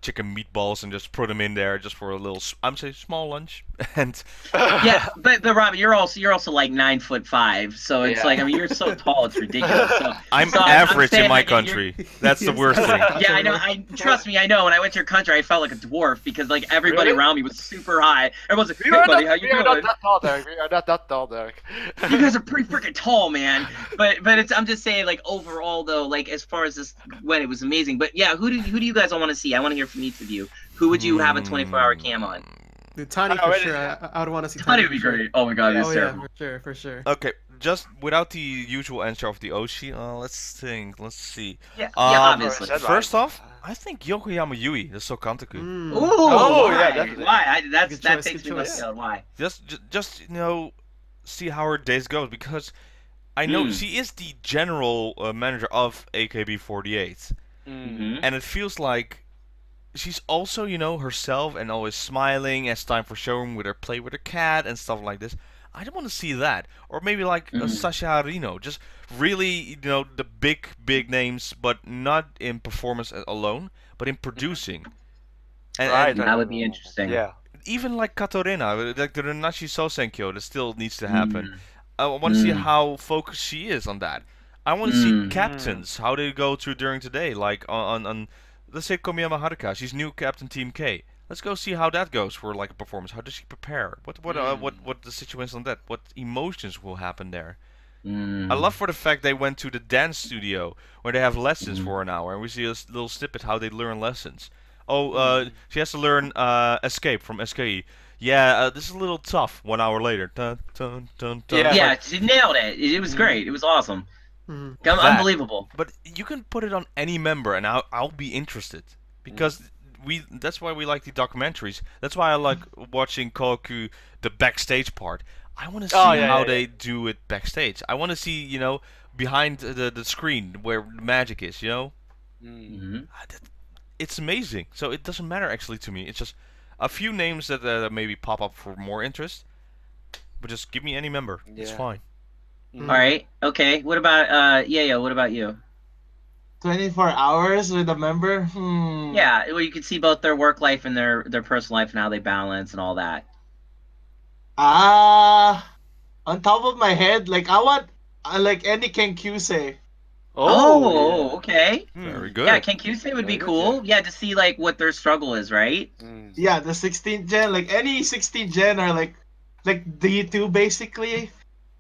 chicken meatballs, and just put them in there just for a little. I'm saying small lunch, and Yeah, but Robin, you're also like 9'5", so it's Yeah. like, I mean, you're so tall, it's ridiculous. So, I'm so average saying, in my like, you're- country. That's the worst thing. Yeah, I know. Trust me, I know. When I went to your country, I felt like a dwarf because like everybody Really? around me was super high. Everyone's like, We "Hey, are buddy, not, how you we are doing?" not that tall, Derek. We are not that tall, Derek. You guys are pretty freaking tall, man. But it's, I'm just saying, like, overall though, like as far as this went, it was amazing. But yeah, who do you guys all want to see? I want to hear from each of you. Who would you have a 24-hour cam on? Dude, Tani Oh, for wait, sure. I would want to see Tani Tani. would be for sure. great. Oh my god, it's Oh yeah, terrible. for sure. Okay, just without the usual answer of the Oshi, let's think. Let's see. Yeah, Um, obviously. That's First right. off, I think Yokoyama Yui, the Sokantaku. Mm. Ooh, Oh, why? yeah, definitely. Why? That Good choice, takes good me left choice. field. Why? Just you know, see how her days goes, because I know she is the general manager of AKB48, Mm-hmm. and it feels like she's also, you know, herself and always smiling. As time for showroom with her play with her cat and stuff like this. I don't want to see that, or maybe like Sasha Harino, just really, you know, the big names, but not in performance alone, but in producing. And, Right, and That would be interesting. Yeah. even like Kato Rina, like the Renashi Sosenkyo, that still needs to happen. I want to see how focused she is on that. I want to see captains, how they go through during today, like on let's say Komiya Mahardika, she's new captain Team K. Let's go see how that goes for like a performance. How does she prepare? What the situation on that? What emotions will happen there? I love for the fact they went to the dance studio where they have lessons for an hour, and we see a little snippet how they learn lessons. Oh, she has to learn escape from SKE. Yeah, this is a little tough. 1 hour later. Dun, dun, dun, dun. Yeah. Yeah, she nailed it. It was great. It was awesome. Mhm. Unbelievable. But you can put it on any member, and I'll be interested, because that's why we like the documentaries. That's why I like watching Koku, the backstage part. I want to see how they do it backstage. I want to see, you know, behind the screen where the magic is, you know. It's amazing. So it doesn't matter actually to me. It's just a few names that maybe pop up for more interest. But just give me any member. It's Yeah. fine. All right. Okay. What about What about you? 24 hours with a member? Yeah, well, you can see both their work life and their personal life and how they balance and all that. On top of my head, like I want like any Kenkyusei. Oh, okay. Very good. Yeah, Kenkyusei would be cool. Yeah, to see like what their struggle is, right? Yeah, the 16th gen, like any 16th gen are like D2 basically.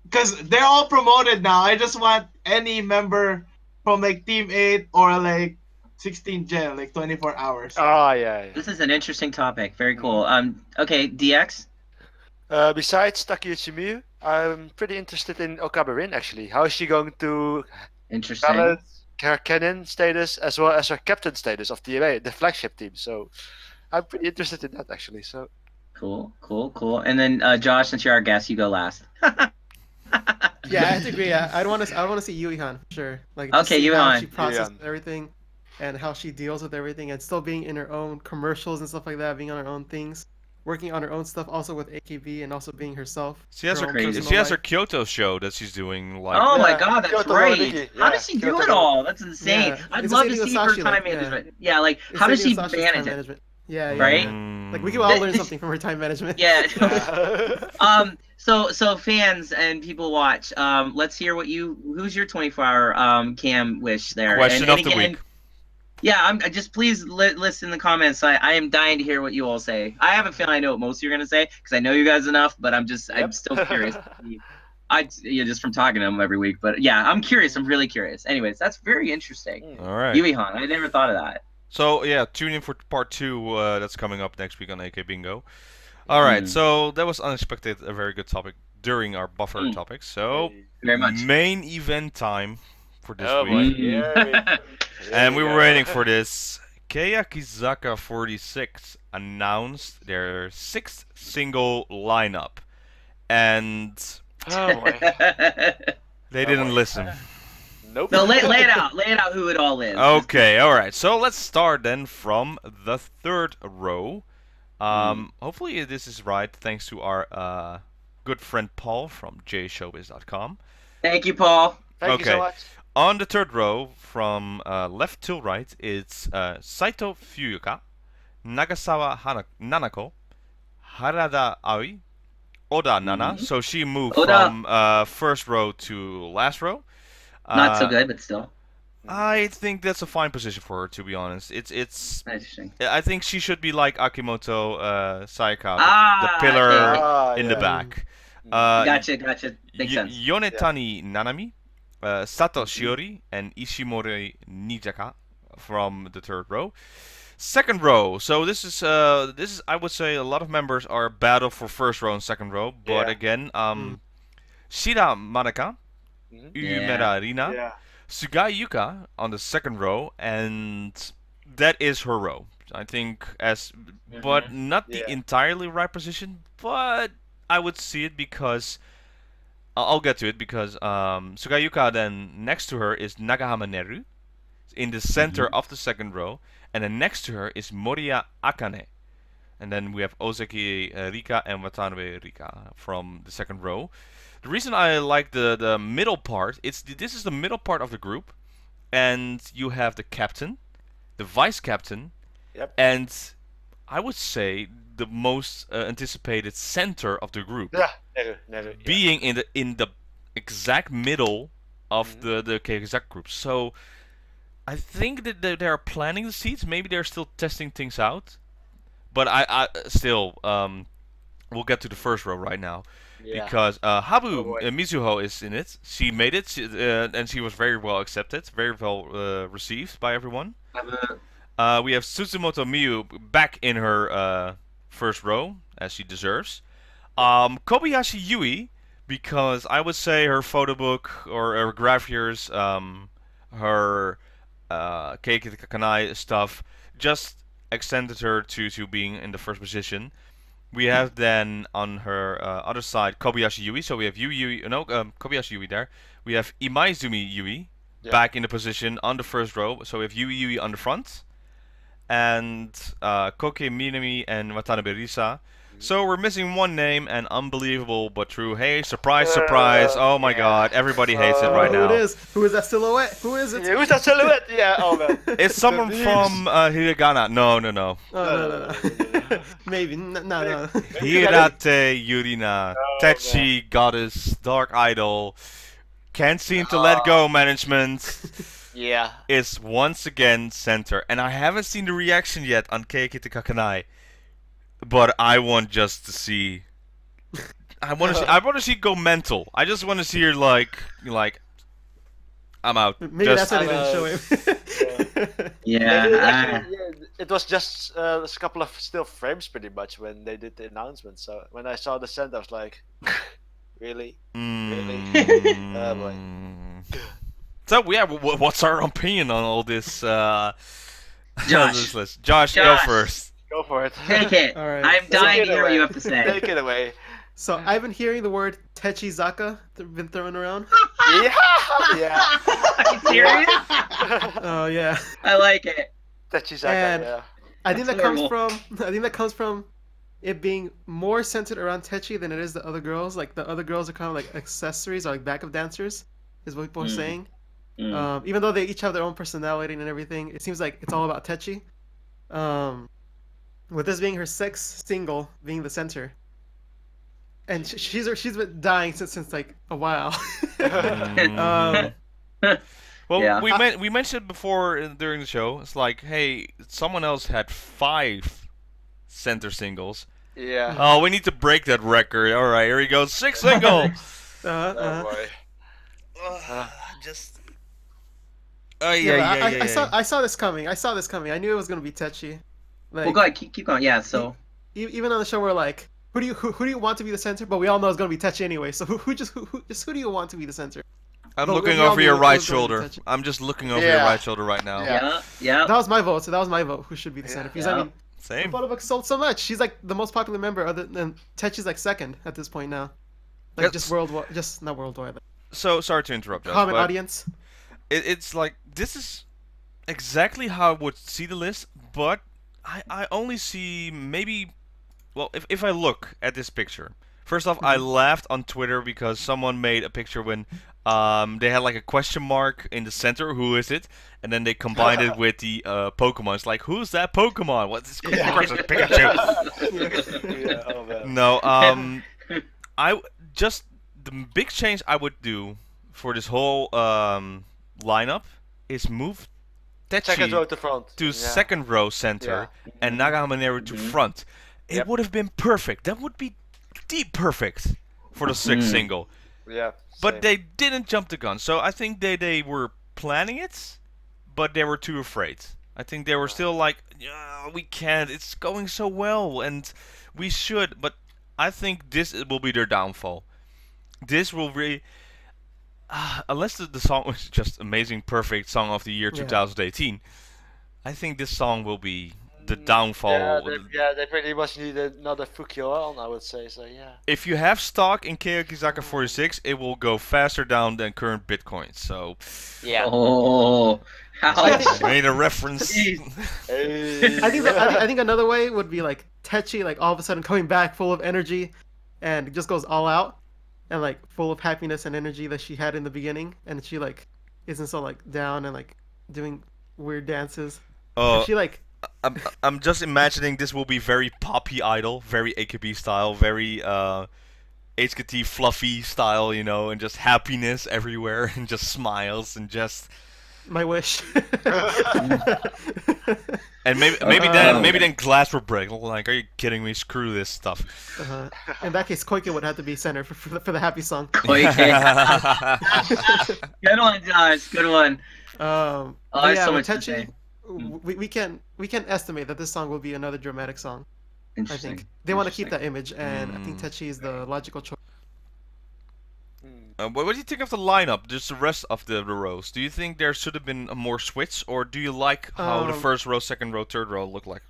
Because they're all promoted now. I just want any member from like Team 8 or like 16th gen, like 24 hours. Oh, yeah. This is an interesting topic. Very cool. Okay, DX. Besides Takeuchi Miyu, I'm pretty interested in Okaba Rin, actually. How is she going to Interesting. balance her canon status as well as her captain status of the flagship team? So I'm pretty interested in that, actually. So Cool. And then Josh, since you're our guest, you go last. Yeah, I have to agree. Yeah, I want to see Yui-han for sure. Like, Okay, see how Yui-han. she processes everything, and how she deals with everything, and still being in her own commercials and stuff like that, being on her own things, working on her own stuff, also with AKB, and also being herself. She has her life. Kyoto show that she's doing. Like, oh my god, that's Kyoto right. Mahardika. How does she do it all? That's insane. Yeah. I'd It's love the to same see with her Sashi, time like, management. Yeah, like It's how does same she with Sashi's time manage it? management. Yeah, yeah. Right? Like we can all learn something from her time management. Yeah. So fans and people watch. Let's hear who's your 24-hour cam wish there. Question of the week. Yeah, just please list in the comments. I am dying to hear what you all say. I have a feeling I know what most of you are gonna say because I know you guys enough, but I'm still curious. Just from talking to them every week, but yeah, I'm curious. I'm really curious. Anyways, that's very interesting. All right. Yui-han, I never thought of that. So yeah, tune in for part 2. That's coming up next week on AKBingo. All right. So that was unexpected. A very good topic during our buffer topic. So very much main event time for this week. And we were waiting for this. Keyakizaka46 announced their 6th single lineup, and they didn't listen. Nope. No, lay it out. Lay it out who it all is. Okay, all right. So let's start then from the 3rd row. Hopefully this is right, thanks to our good friend Paul from jshowbiz.com. Thank you, Paul. Thank you so much. On the 3rd row, from left to right, it's Saito Fuyuka, Nagasawa Nanako, Harada Aoi, Oda Nana. So she moved from 1st row to last row. Not so good, but still. I think that's a fine position for her, to be honest. It's interesting. I think she should be like Akimoto Sayaka, the pillar in the back. Gotcha. Makes sense. Yonetani Nanami, Sato Shiori, and Ishimori Nijaka from the 3rd row. 2nd row. So this is I would say a lot of members are battle for 1st row and 2nd row, but again, Shira Manaka, Umera Rina, Sugai Yuka on the 2nd row, and that is her row. I think but not the entirely right position, but I would see it because I'll get to it because Sugai Yuka, then next to her is Nagahama Neru in the center of the 2nd row, and then next to her is Moriya Akane, and then we have Ozaki Rika and Watanabe Rika from the 2nd row. The reason I like the middle part, this is the middle part of the group, and you have the captain, the vice captain, and I would say the most anticipated center of the group, being in the exact middle of the Keyakizaka group. So I think that they are planning the seats. Maybe they're still testing things out, but I still we'll get to the 1st row right now. Because Habu Mizuho is in it. She made it, and she was very well accepted, very well received by everyone. We have Tsuzumoto Miyu back in her 1st row, as she deserves. Kobayashi Yui, because I would say her photo book or her graph years, her Keyakizaka stuff, just extended her to being in the 1st position. We have then on her other side Kobayashi Yui, so we have Kobayashi Yui there. We have Imaizumi Yui back in the position on the 1st row, so we have Yui on the front, and Koke Minami and Watanabe Risa. So we're missing one name, and unbelievable but true. Hey, surprise, surprise! Oh my God, everybody hates it right now. Who it is? Who is that silhouette? Who is it? Who's that silhouette? Yeah, oh man. It's someone from Hiragana. No. No. Maybe no. Hirate Yurina, Tetchi, Goddess, Dark Idol, can't seem to let go management. Is once again center, and I haven't seen the reaction yet on Keyakizaka46. But I want just to see. I want to see go mental. I just want to see her like I'm out. Maybe that's why they didn't show him. It was just a couple of still frames pretty much when they did the announcement. So when I saw the send, I was like, really? Really? Oh boy. So yeah, what's our opinion on all this? Josh, go first. Go for it. Take it. All right. I'm dying to hear what you have to say. Take it away. So I've been hearing the word Techizaka been thrown around? Yeah. Are you serious? Oh yeah. I like it. Techizaka, And yeah. I think that That's comes horrible. from. I think that comes from it being more centered around Techi than it is the other girls. Like the other girls are kind of like accessories or like backup dancers, is what people are saying. Even though they each have their own personality and everything, it seems like it's all about Techi. With this being her sixth single, being the center, and she's been dying since like a while. Well, Yeah. we mentioned before during the show. It's like, hey, someone else had 5 center singles. Yeah. Oh, we need to break that record. All right, here he goes, 6 singles. Oh boy. Just. I saw this coming. I knew it was gonna be Techi. Like, Well, go ahead, keep going. Yeah, so even on the show, we're like, who do you want to be the center? But we all know it's gonna be Techi anyway. So who do you want to be the center? I'm Well, looking we all over knew your it right was gonna be shoulder. Techi. I'm just looking over your Yeah. right shoulder right now. yeah. That was my vote. So that was my vote. Who should be the center? Because I Yeah. mean, Same. Photobook sold so much. She's like the most popular member, other than Techi's like second at this point now. Like Yes. just worldwide, just not worldwide. Like, So sorry to interrupt, Josh, common but audience. it's like this is exactly how I would see the list, but I only see maybe. Well, if I look at this picture, first off, I laughed on Twitter because someone made a picture when they had like a question mark in the center. Who is it? And then they combined it with the Pokemon. It's like, who's that Pokemon? What's this? Pikachu. Yeah, oh man. No, I just the big change I would do for this whole lineup is move Second row Techi to front. to Yeah. second row center and Nagahamaneru to front. It Yep. would have been perfect. That would be deep perfect for the sixth single. Yeah. But same. they didn't jump the gun. So I think they were planning it, but they were too afraid. I think they were still like, yeah, we can't. It's going so well, and we should. But I think this will be their downfall. This will really, unless the song was just amazing, perfect song of the year Yeah. 2018. I think this song will be the downfall. They pretty much need another Fukyo on, I would say. So yeah. If you have stock in Keyakizaka46, it will go faster down than current Bitcoin. So, Yeah. Oh, how? I made a reference. I think another way would be like Techi, like all of a sudden coming back full of energy, and just goes all out, and like full of happiness and energy that she had in the beginning, and she like isn't so like down and like doing weird dances. Oh, She like I'm just imagining this will be very poppy idol, very AKB style, very HKT fluffy style, you know, and just happiness everywhere, and just smiles, and just my wish. and maybe then glass will break. Like, are you kidding me? Screw this stuff. In that case, Koike would have to be center for the happy song. Koike. Good one, Josh. Good one. But there's yeah, so with much to say. Techi, we can estimate that this song will be another dramatic song. I Interesting. think they want to keep that image, and I Mm. think Techi is the logical choice. What do you think of the lineup? Just the rest of the rows. Do you think there should have been a more switch, or do you like how the first row, second row, third row look like?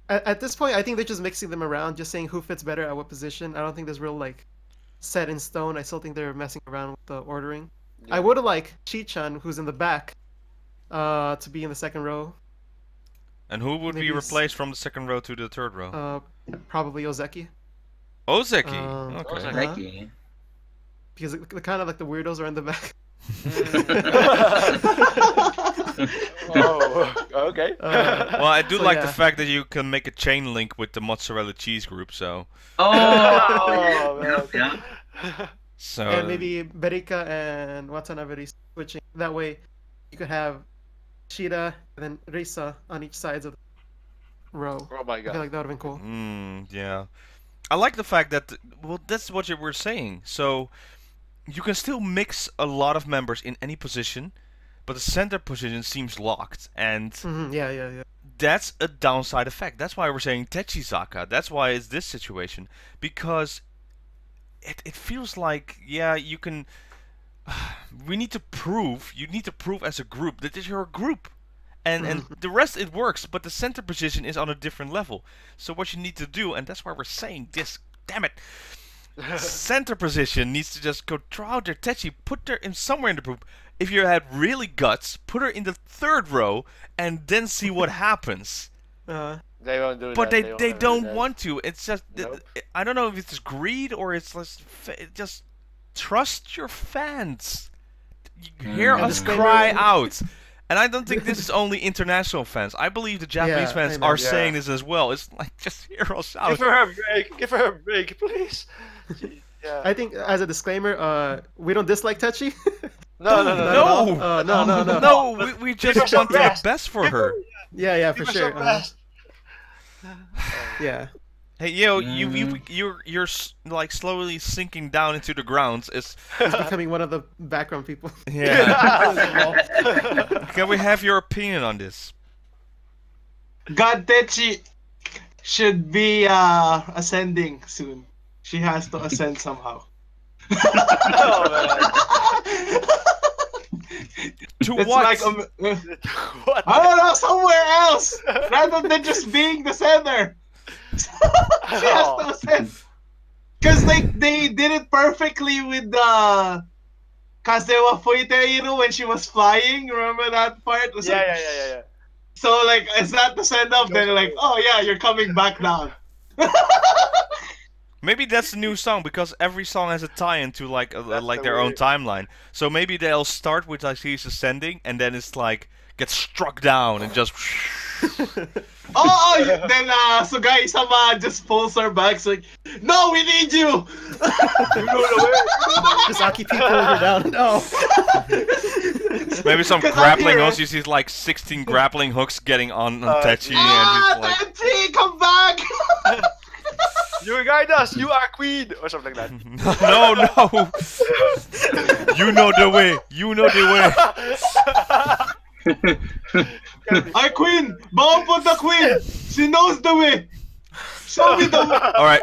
At this point, I think they're just mixing them around, just saying who fits better at what position. I don't think there's real like set in stone. I still think they're messing around with the ordering. Yeah. I would have liked Chi-chan, who's in the back, to be in the second row. And who would be Maybe replaced from the second row to the third row? Probably Ozeki, Ozeki. Okay. Ozeki. Thank you. because the kind of like the weirdos are in the back. Oh, okay. Well, I do So, like yeah. the fact that you can make a chain link with the mozzarella cheese group. So, Oh, man. Yeah. so And maybe Berika and Watanabe switching. That way, you could have Shida and then Risa on each side of the row. Oh my I feel god. like that would have been cool. yeah, I like the fact that that's what you were saying. So you can still mix a lot of members in any position, but the center position seems locked, and Yeah. that's a downside effect. That's why we're saying Techizaka. That's why it's this situation, because it feels like, yeah, you can. We need to prove. You need to prove as a group that you're a group, and the rest it works. But the center position is on a different level. So what you need to do, and that's why we're saying this. Damn it. center position needs to just go draw out their Techi, put her in somewhere in the group. If you had really guts, put her in the 3rd row and then see what happens. They won't do but that. they don't want to. It's just Nope. I don't know if it's greed or it's just trust your fans. You hear us cry out. And I don't think this is only international fans. I believe the Japanese fans are saying this as well. It's like, just hear us out. Give her a break. Give her a break, please. Yeah. I think as a disclaimer, we don't dislike Techi. No, No, we just want the best for her. Yeah, for sure. Yeah. Hey, yo, you're like slowly sinking down into the ground. It's becoming one of the background people. Yeah. Can we have your opinion on this? God, Techi should be ascending soon. She has to ascend somehow. Oh, man. To it's what? Like What? I don't know, somewhere else, rather than just being the center. She has to ascend. Because they did it perfectly with the Kasewa Fuiteiru when she was flying. Remember that part? Yeah. So like, is that the send up? Then like, oh yeah, you're coming back down. Maybe that's the new song because every song has a tie-in to like their own timeline. So maybe they'll start with like she's ascending and then it's like gets struck down and just. Then Sugai-sama just pulls her back. It's like, no, we need you. Just Aki pulling her down. No. Maybe some grappling hooks. You see like 16 grappling hooks getting on Techi and he's like, Techi, come back. You guide us. You are queen, or something like that. No. You know the way. You know the way. Our queen, bow for the queen. She knows the way. Show me the way. All right.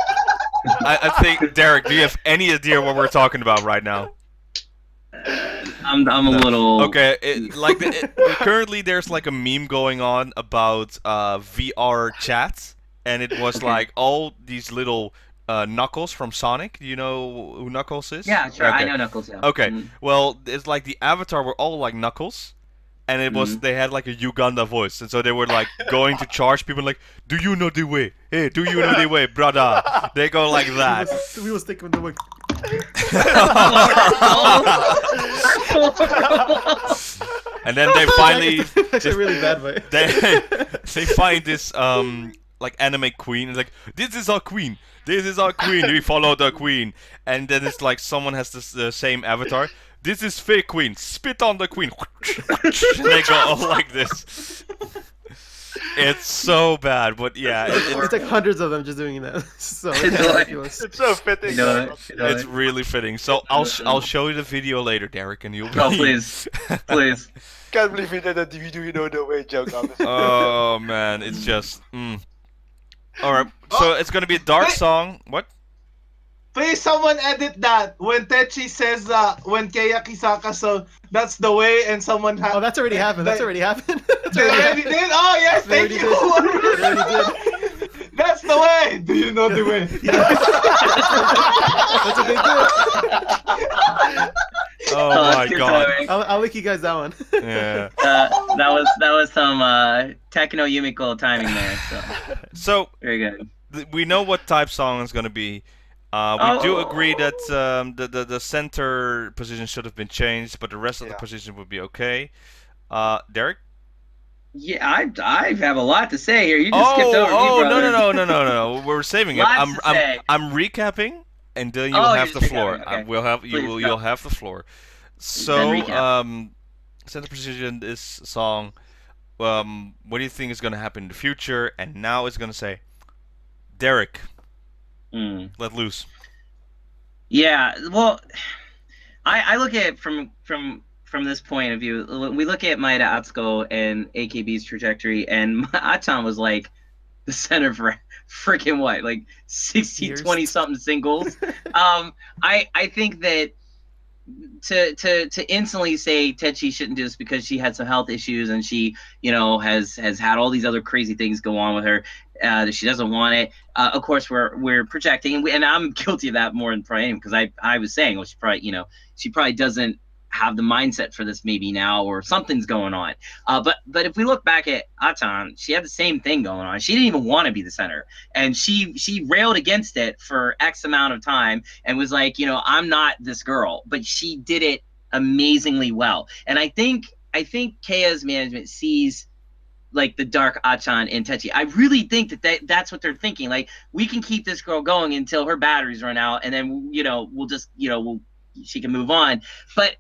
I think Derek, do you have any idea what we're talking about right now? I'm a little. Okay. Currently, there's like a meme going on about VR chats. And it was like all these little Knuckles from Sonic. Do you know who Knuckles is? Yeah, sure. Okay. I know Knuckles. Yeah. Okay. Well, it's like the avatar were all like Knuckles, and it was they had like a Uganda voice, and so they were like going to charge people like, "Do you know the way? Hey, do you know the way, brother?" They go like that. We was thinking the way. And then they finally. That's a really bad way. They find this like anime queen. It's like, this is our queen. This is our queen. We follow the queen. And then it's like someone has this same avatar. This is fake queen. Spit on the queen. They go all like this. It's so bad, but yeah. It's like hundreds of them just doing that. So it's ridiculous. It's so fitting. It's really fitting. So I'll show you the video later, Derek, and you'll be. Oh please, please. Can't believe we did a "Do you know the way" joke on this. Oh man, it's just. Alright, so it's gonna be a dark song. What? Please, someone edit that when Techi says when Keyakizaka, so that's the way, and someone has. Oh, that's already happened. That's already happened. They already did. Oh yes, thank you. They already did. That's the way. Do you know the way? That's what they do. Oh my god. I'll link you guys that one. Yeah. That was some Tekno Yumiko timing there. So very good. We know what type song is gonna be. We do agree that the center position should have been changed, but the rest of the position would be okay. Derek? Yeah, I have a lot to say here. You just skipped over me, brother. No. We're saving it. I'm recapping, and then you'll have the floor. Okay. You'll have the floor. So center position, this song. What do you think is gonna happen in the future? And now it's gonna say, Derek. Let loose. Yeah, well, I look at it from this point of view. We look at Maeda Atsuko and AKB's trajectory, and Achan was like the center for freaking what, like 60, 20 something singles. I think that to instantly say Techi shouldn't do this because she had some health issues and she, you know, has had all these other crazy things go on with her, that she doesn't want it. Of course, we're projecting, and I'm guilty of that more than probably because I was saying, well, she probably doesn't have the mindset for this maybe now, or something's going on. But if we look back at Achan, she had the same thing going on. She didn't even want to be the center, and she railed against it for X amount of time and was like, you know, I'm not this girl, but she did it amazingly well. And I think Kaya's management sees like the dark Achan and Techi. I really think that's what they're thinking. Like, we can keep this girl going until her batteries run out, and then, you know, we'll just, you know, she can move on. But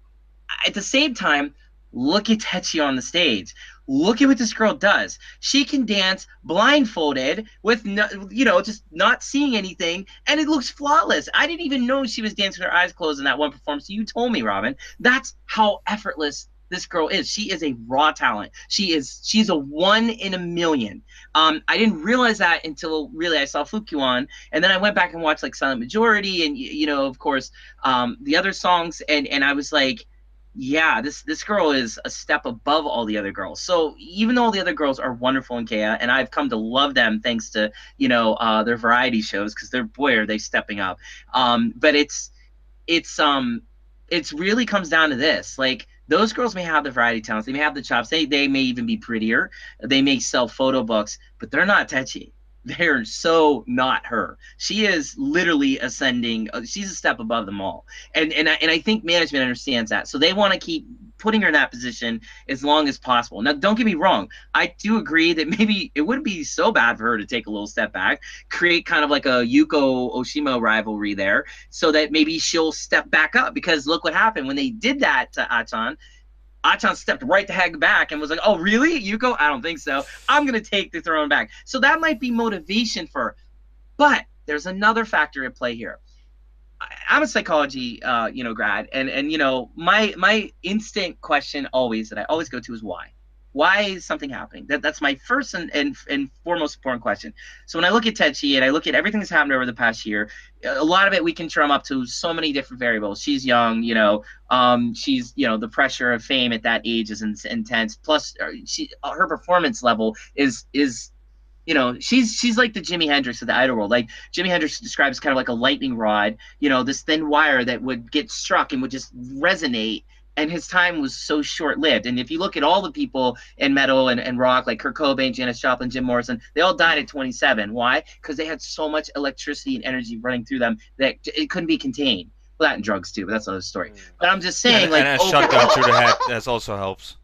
at the same time, look at Techi on the stage. Look at what this girl does. She can dance blindfolded with, no, you know, just not seeing anything, and it looks flawless. I didn't even know she was dancing with her eyes closed in that one performance. You told me, Robin. That's how effortless this girl is. She is a raw talent. She's a 1 in a million. I didn't realize that until really I saw Fukuon, and then I went back and watched like Silent Majority and, you know, of course, the other songs, and I was like, yeah, this girl is a step above all the other girls. So even though all the other girls are wonderful in Kea, and I've come to love them thanks to, you know, their variety shows, because boy, are they stepping up. But it's really comes down to this. Like, those girls may have the variety talents, they may have the chops, they may even be prettier, they may sell photo books, but they're not Techi. They're so not her. She is literally ascending. She's a step above them all, and I think management understands that. So they want to keep putting her in that position as long as possible. Now, don't get me wrong. I do agree that maybe it wouldn't be so bad for her to take a little step back, create kind of like a Yuko Oshima rivalry there, so that maybe she'll step back up. Because look what happened when they did that to Achan. Achan stepped right the heck back and was like, oh, really, Yuko? I don't think so. I'm going to take the throne back. So that might be motivation for her. But there's another factor at play here. I'm a psychology, you know, grad. And you know, my instant question always that I always go to is why? Why is something happening? That's my first and foremost important question. So when I look at Techi and I look at everything that's happened over the past year, a lot of it we can drum up to so many different variables. She's young, you know, she's, you know, the pressure of fame at that age is intense. Plus, her performance level is you know, she's like the Jimi Hendrix of the idol world. Like, Jimi Hendrix describes kind of like a lightning rod, you know, this thin wire that would get struck and would just resonate. And his time was so short-lived. And if you look at all the people in metal and rock, like Kurt Cobain, Janis Joplin, Jim Morrison, they all died at 27. Why? Because they had so much electricity and energy running through them that it couldn't be contained. Well, that and drugs too, but that's another story. But I'm just saying, like, and a shotgun through the head, that also helps.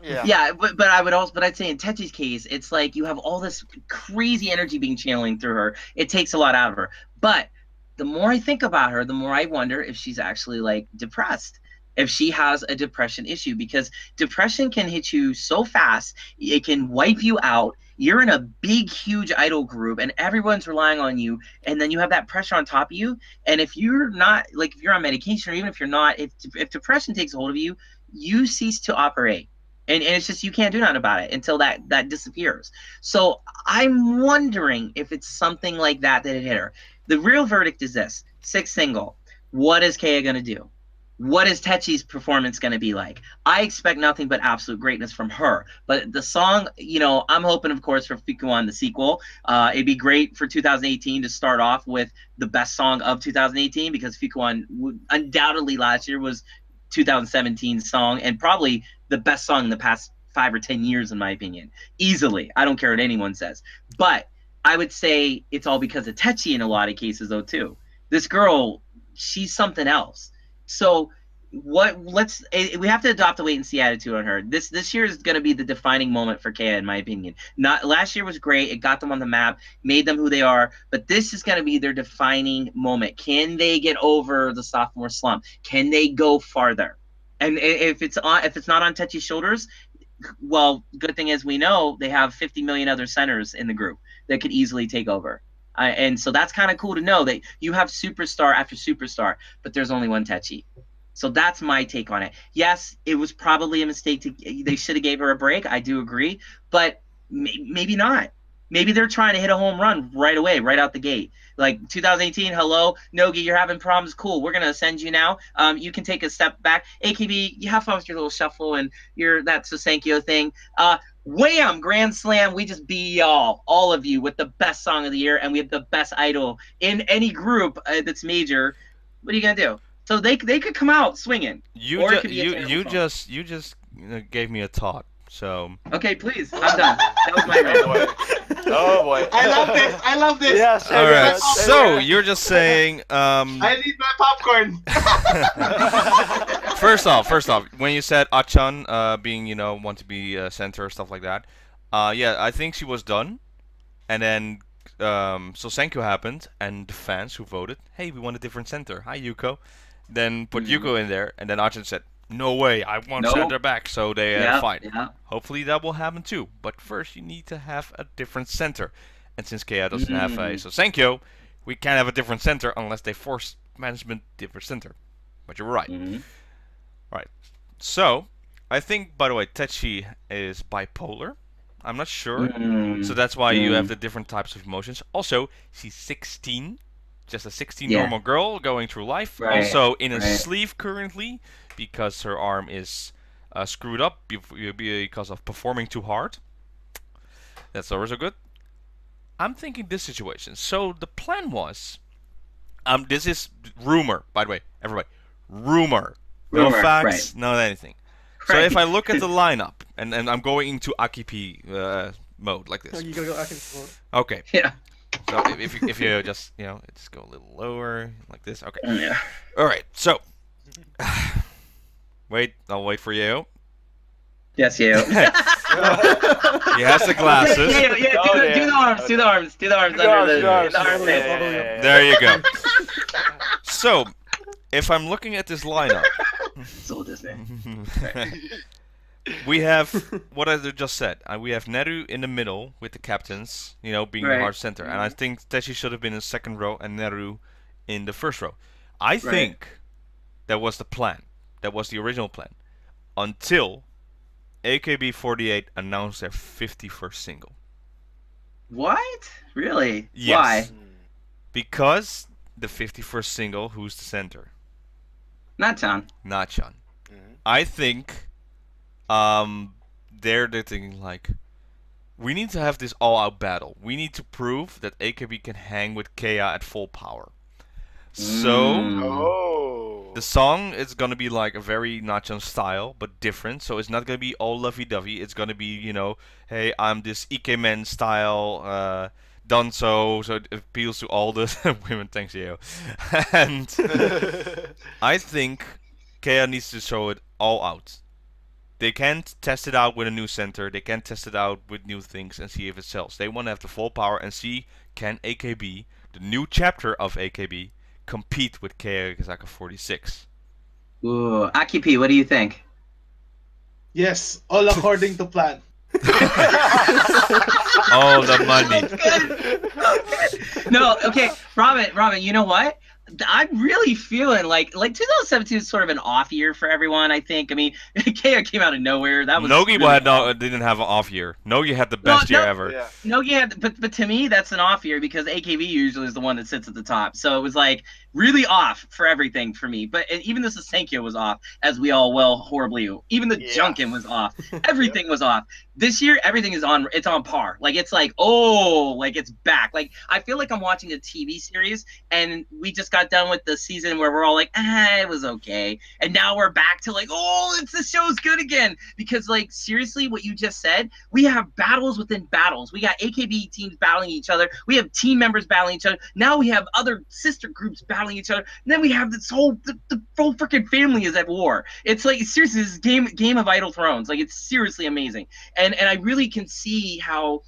Yeah, but I'd say in Techi's case, it's like you have all this crazy energy being channeling through her. It takes a lot out of her. But the more I think about her, the more I wonder if she's actually like depressed. If she has a depression issue, because depression can hit you so fast, it can wipe you out. You're in a big, huge idol group and everyone's relying on you. And then you have that pressure on top of you. And if you're not, like, if you're on medication, or even if you're not, if depression takes a hold of you, you cease to operate. And it's just, you can't do nothing about it until that disappears. So I'm wondering if it's something like that it hit her. The real verdict is this: 6th single. What is Kea going to do? What is Techi's performance going to be like? I expect nothing but absolute greatness from her. But the song, you know, I'm hoping, of course, for Fukuon, the sequel. It'd be great for 2018 to start off with the best song of 2018, because Fukuon undoubtedly last year was 2017's song, and probably the best song in the past 5 or 10 years, in my opinion. Easily. I don't care what anyone says. But I would say it's all because of Techi in a lot of cases, though, too. This girl, she's something else. So we have to adopt a wait and see attitude on her. This year is going to be the defining moment for Kea, in my opinion. Last year was great. It got them on the map, made them who they are, but this is going to be their defining moment. Can they get over the sophomore slump? Can they go farther? And if it's not on Techi's shoulders, well, good thing is we know they have 50 million other centers in the group that could easily take over. And so that's kind of cool to know that you have superstar after superstar, but there's only one Techi. So that's my take on it. Yes, it was probably a mistake. They should have gave her a break. I do agree, but maybe not. Maybe they're trying to hit a home run right away, right out the gate. Like 2018, hello, Nogi, you're having problems. Cool, we're gonna send you now. You can take a step back. AKB, you have fun with your little shuffle and that Sosenkyo thing. Wham! Grand Slam. We just beat y'all, all of you, with the best song of the year, and we have the best idol in any group that's major. What are you gonna do? So they could come out swinging. You just gave me a thought. So okay, please, I'm done. That was my rant. Oh boy. I love this. Yes. All right. So you're just saying. I need my popcorn. First off, when you said Achan being, want to be center, stuff like that, yeah, I think she was done, and then Sosenkyo happened, and the fans who voted, hey, we want a different center. Hi, Yuko. Then put Yuko in there, and then Achan said, no way, I want center back. So they had a fight. Yeah. Hopefully that will happen too. But first, you need to have a different center, and since Kea doesn't have a Sosenkyo, we can't have a different center unless they force management different center. But you're right. Right. So, I think, by the way, Techi is bipolar. I'm not sure. So that's why you have the different types of emotions. Also, she's 16. Just a 16 normal girl going through life. Right. Also in a sleeve currently because her arm is screwed up because of performing too hard. That's also good. I'm thinking this situation. So the plan was... this is rumor, by the way, everybody. Rumor. No facts, no anything. So if I look at the lineup, and I'm going into AKI'Ps mode like this. Oh, you gotta go AKI'Ps mode. Okay. Yeah. So if you just just go a little lower like this. Okay. Yeah. All right. So I'll wait for you. Yes, you. He has the glasses. Do the arms under the arm. There you go. So if I'm looking at this lineup, so Disney. We have what I just said. We have Neru in the middle with the captains, being the hard center. And I think Techi should have been in the second row and Neru in the first row. I think that was the plan. That was the original plan. Until AKB48 announced their 51st single. What? Really? Yes. Why? Because the 51st single, who's the center? Nachan. I think they're thinking like, we need to have this all-out battle. We need to prove that AKB can hang with Kea at full power. So the song is gonna be like a very Nachan style, but different. So it's not gonna be all lovey-dovey. It's gonna be, hey, I'm this Ikemen style Danso, so it appeals to all the women. Thanks, you. And I think Kea needs to show it all out. They can't test it out with a new center. They can't test it out with new things and see if it sells. They want to have the full power and see, can AKB, the new chapter of AKB, compete with Keyakizaka46. Ooh, AKI'Ps, what do you think? Yes, all according to plan. All the money. No, okay, Robin, you know what? I'm really feeling like 2017 is sort of an off year for everyone. I think. I mean, Kea came out of nowhere. That was Nogi didn't have an off year. Nogi had the best year ever. Yeah. Nogi had, but to me that's an off year because AKB usually is the one that sits at the top. So it was like really off for everything for me. But even the Sosenkyo was off, as we all horribly. Even the Junkin was off. Everything was off. This year everything is on. It's on par. Like it's like it's back. Like I feel like I'm watching a TV series and we just got done with the season where we're all like, it was okay, and now we're back to like, the show's good again. Because like seriously, what you just said, we have battles within battles. We got AKB teams battling each other. We have team members battling each other. Now we have other sister groups battling each other. And then we have this whole the whole freaking family is at war. It's like seriously, this is game of Idol Thrones. Like it's seriously amazing, and I really can see how.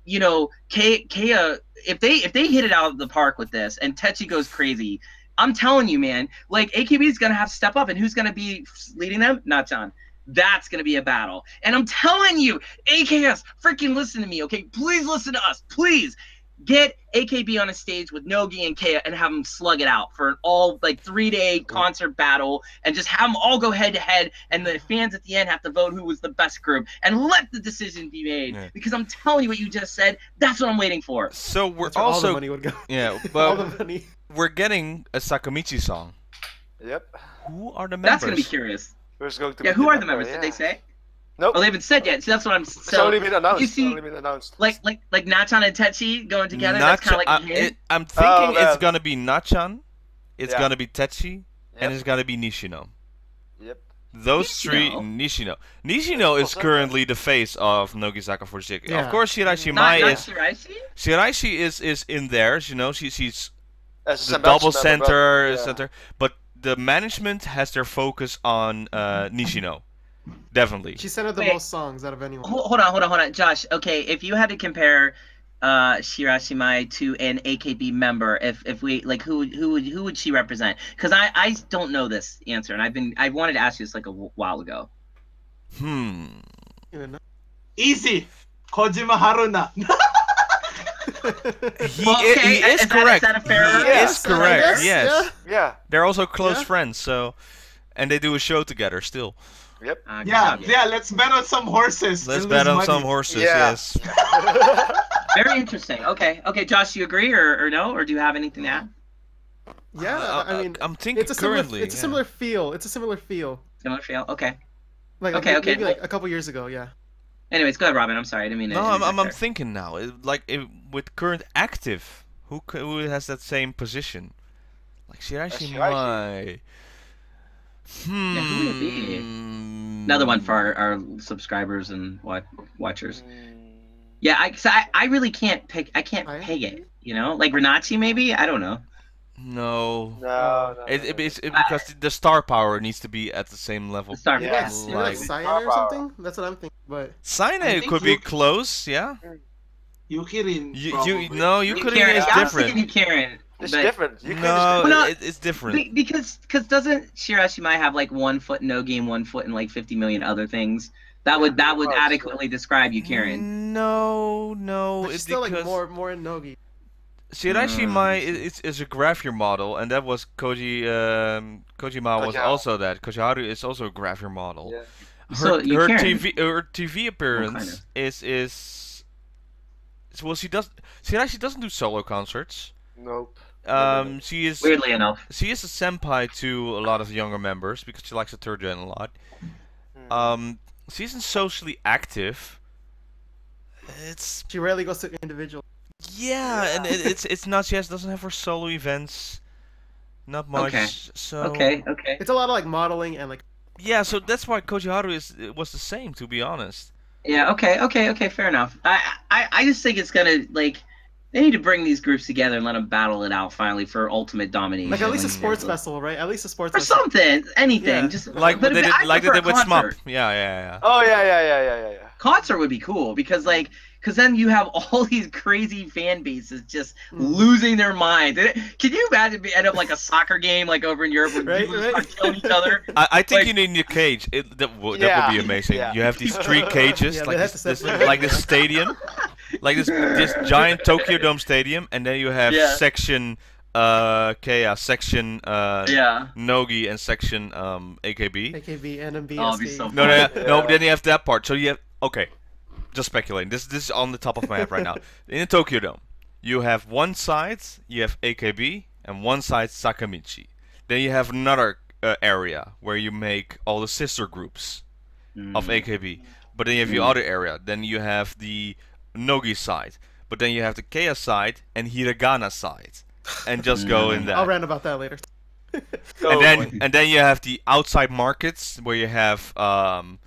Kea, if they hit it out of the park with this and Techi goes crazy, I'm telling you, man, like AKB is gonna have to step up, and who's gonna be leading them? Nachan. That's gonna be a battle, and I'm telling you, AKS, freaking listen to me, okay? Please listen to us, please. Get AKB on a stage with Nogi and Kea and have them slug it out for an all like 3-day concert battle, and just have them all go head to head, and the fans at the end have to vote who was the best group, and let the decision be made. Yeah. Because I'm telling you what you just said, that's what I'm waiting for. So we're also all the money would go. Yeah, but we're getting a Sakamichi song. Yep. Who are the members? That's gonna be curious. Who's going to who are the members? Did they say? Nope. Oh, they haven't said yet. So that's what I'm. It's only been announced. You see, only been announced. Like Nachan and Tetchi going together. That's kind of like a hint. I'm thinking it's gonna be Nachan, it's gonna be Tetchi, and it's gonna be Nishino. Yep. Those three, Nishino. Nishino is currently the face of Nogizaka46. Yeah. Of course, Shiraishi Mai is. Shiraishi is in there. You know, she's the double center, but the management has their focus on Nishino. Definitely. She sent out the most songs out of anyone. Hold on, Josh. Okay, if you had to compare Shiraishi Mai to an AKB member, if we like, who would she represent? Because I don't know this answer, and I wanted to ask you this like a while ago. Easy, Kojima Haruna. He is correct. He is correct. Yes. Yeah. They're also close friends, so, and they do a show together still. Yep. Yeah, let's bet on some horses. Let's bet on some horses, yes. Very interesting. Okay, Josh, you agree or no? Or do you have anything to add? Yeah, I mean, I'm thinking currently. It's a similar feel. Similar feel, okay. Maybe like a couple years ago, yeah. Anyways, go ahead, Robin. I'm sorry, I didn't mean to. No, I'm thinking now. With current active, who has that same position? Like Shiraishi Mai. Yeah, who would it be? Another one for our subscribers and watchers. Yeah, I really can't pick. I can't peg it. You know, like Renachi maybe. I don't know. No. It's because the star power needs to be at the same level. The star power. Like Sayane or something. That's what I'm thinking. But Sayane could be close. Yeah. Yukirin. Yukirin is different. Yukirin. It's different. It's different. Because doesn't Shiraishi Mai have like 1 foot in Nogi and 1 foot in like 50 million other things? That would adequately describe Yukirin. No. It's still like more in Nogi. Shiraishi Mai is a graph year model, and that was Kojima was also that. Kojiharu is also a graph year model. Yeah. Her TV appearance is well, she actually doesn't do solo concerts. Nope. She is weirdly enough. She is a senpai to a lot of younger members because she likes the third gen a lot. She isn't socially active. She rarely goes to individual. Yeah, and it's not. She doesn't have her solo events. Not much. Okay. So okay. It's a lot of like modeling and like. Yeah, so that's why Kojiharu was the same, to be honest. Yeah. Okay. Fair enough. I just think it's gonna like. They need to bring these groups together and let them battle it out finally for ultimate domination. Like at least a sports festival, right? At least a sports festival. Or something, anything. Yeah. Just like they did with SMUP. Yeah. Oh yeah. Concert would be cool because then you have all these crazy fan bases just losing their minds. Can you imagine if end up like a soccer game like over in Europe where people start killing each other? I think you need a cage. That would be amazing. Yeah. You have these 3 cages, like this stadium. Like this giant Tokyo Dome stadium, and then you have section section Nogi, and section AKB. AKB, NMB, SK. No, then you have that part. So you have just speculating. This is on the top of my head right now. In the Tokyo Dome, you have one side you have AKB and one side Sakamichi. Then you have another area where you make all the sister groups of AKB. But then you have the other area. Then you have the Nogi side, but then you have the Kea side and Hiragana side, and just go in that. I'll rant about that later. and then you have the outside markets where you have MNL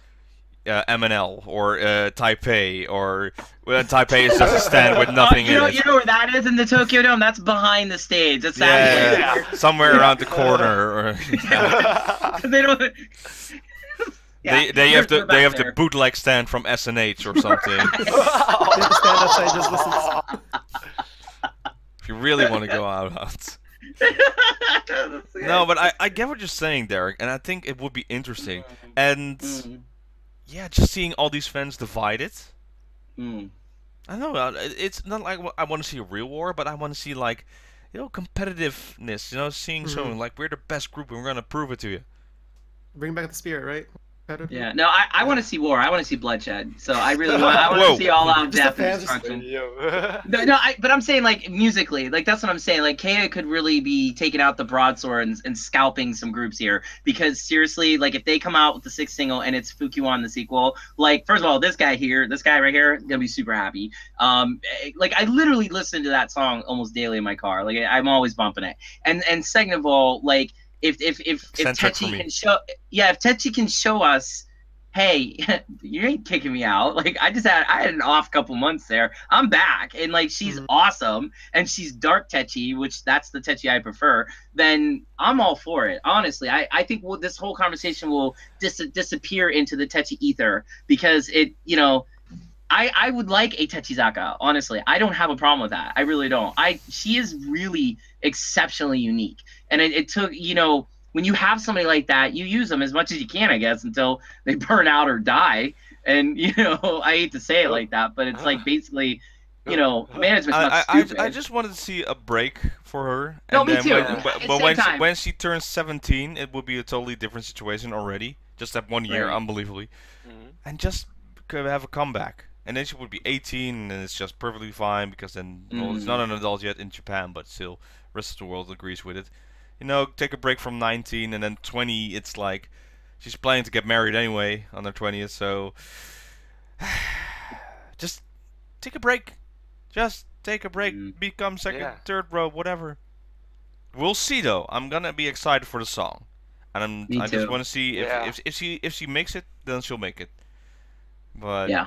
or Taipei, or Taipei is just a stand with nothing in it. You know where that is in the Tokyo Dome? That's behind the stage. It's somewhere around the corner. Or, they don't. Yeah, they have the bootleg stand from SNH or something. They have to stand outside just listen. If you really want to go out. No, but I get what you're saying, Derek, and I think it would be interesting. And yeah, just seeing all these fans divided. I know it's not like I want to see a real war, but I want to see like, competitiveness. Seeing someone like we're the best group and we're gonna prove it to you. Bring back the spirit, right? Yeah, no, I want to see war. I want to see bloodshed. So I really want. I want to see all out death and destruction. But I'm saying like musically, like that's what I'm saying. Like Kea could really be taking out the broadsword and scalping some groups here. Because seriously, like if they come out with the 6th single and it's Fukiwan the sequel, like first of all, this guy right here, gonna be super happy. Like I literally listen to that song almost daily in my car. Like I'm always bumping it. And second of all, like. If Techi can if Techi can show us, hey, you ain't kicking me out. Like I had an off couple months there. I'm back, and like she's awesome, and she's dark Techi, which that's the Techi I prefer. Then I'm all for it. Honestly, I think this whole conversation will disappear into the Techi ether because it, I would like a Techizaka, honestly. I don't have a problem with that. I really don't. She is really exceptionally unique. And it took, when you have somebody like that, you use them as much as you can, I guess, until they burn out or die. And, I hate to say it like that, but it's like basically, management's not stupid. I just wanted to see a break for her. No, me too. But when she turns 17, it will be a totally different situation already. Just that 1 year, unbelievably. And just have a comeback. And then she would be 18, and it's just perfectly fine because then it's not an adult yet in Japan, but still, rest of the world agrees with it. Take a break from 19, and then 20. It's like she's planning to get married anyway on her 20th, so just take a break. Just take a break. Become second, third row, whatever. We'll see though. I'm gonna be excited for the song, and I just want to see if she makes it, then she'll make it. But yeah.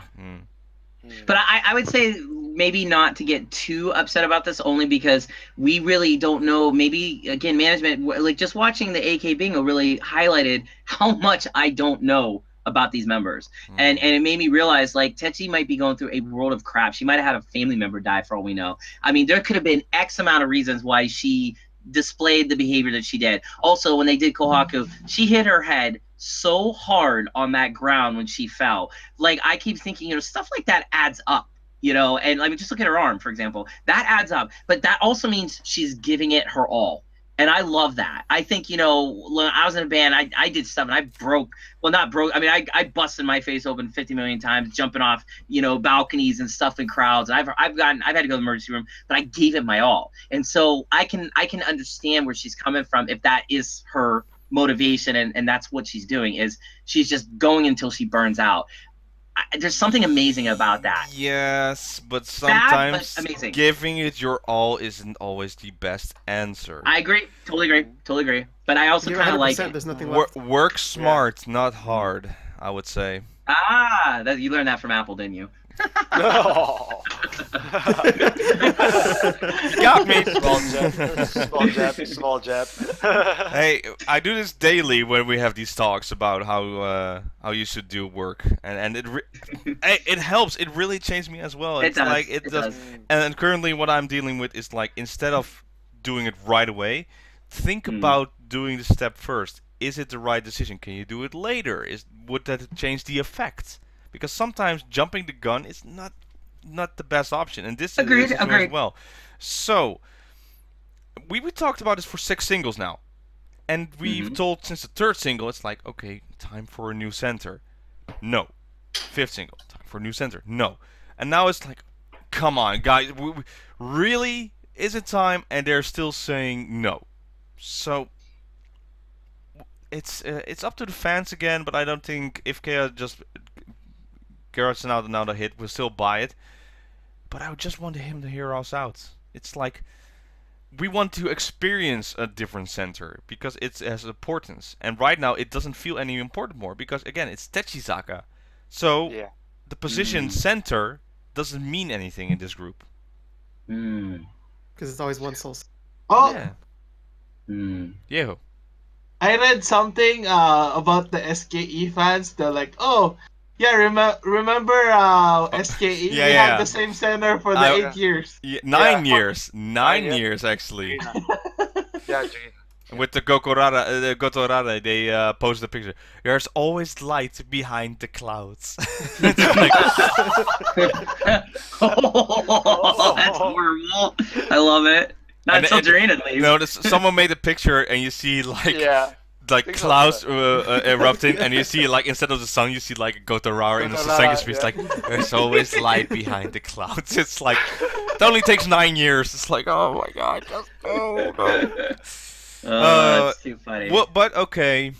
But I would say maybe not to get too upset about this, only because we really don't know. Maybe, again, management, like just watching the AKBingo really highlighted how much I don't know about these members. And it made me realize, like, Techi might be going through a world of crap. She might have had a family member die for all we know. I mean, there could have been X amount of reasons why she displayed the behavior that she did. Also, when they did Kohaku, she hit her head so hard on that ground when she fell. Like, I keep thinking, stuff like that adds up, and I mean, just look at her arm, for example. That adds up, but that also means she's giving it her all. And I love that. I think, when I was in a band, I did stuff and I broke, well, not broke. I mean, I busted my face open 50 million times, jumping off, balconies and stuff in crowds. I've had to go to the emergency room, but I gave it my all. And so I can understand where she's coming from if that is her motivation, and that's what she's doing, is she's just going until she burns out. There's something amazing about that. Yes, but sometimes but giving it your all isn't always the best answer. I agree. Totally agree. But I also kind of like it. There's nothing left. Work smart, not hard, I would say. You learned that from Apple, didn't you? No. Got me. Small jab. Hey, I do this daily when we have these talks about how you should do work, and it helps. It really changed me as well. It's it does. And currently, what I'm dealing with is like, instead of doing it right away, think about doing the step first. Is it the right decision? Can you do it later? Would that change the effect? Because sometimes jumping the gun is not the best option, and this is as well. So we talked about this for 6 singles now, and we've told since the 3rd single it's like, okay, time for a new center. No. 5th single, time for a new center. No. And now it's like, come on, guys, really? Is it time? And they're still saying no. So it's up to the fans again, but I don't think if Kea just gets another hit, we'll still buy it. But I would just want him to hear us out. It's like, we want to experience a different center because it has importance. And right now it doesn't feel any important more because, again, it's Techizaka. So the position center doesn't mean anything in this group. Because it's always one soul. Oh. Yeah. I read something about the SKE fans. They're like, oh, yeah, remember SKE? We had the same center for the 8 years. 9 years. 9 years, actually. With the Gotorara, they posted a picture. There's always light behind the clouds. Oh, that's horrible. I love it. Not until Doreen, at least. You know, someone made a picture and you see like clouds erupting, and you see like instead of the sun, you see like a Gotorara in the second space. Like there's always light behind the clouds. It's like it only takes 9 years. It's like, oh my god, just go. That's too funny. Well, but okay.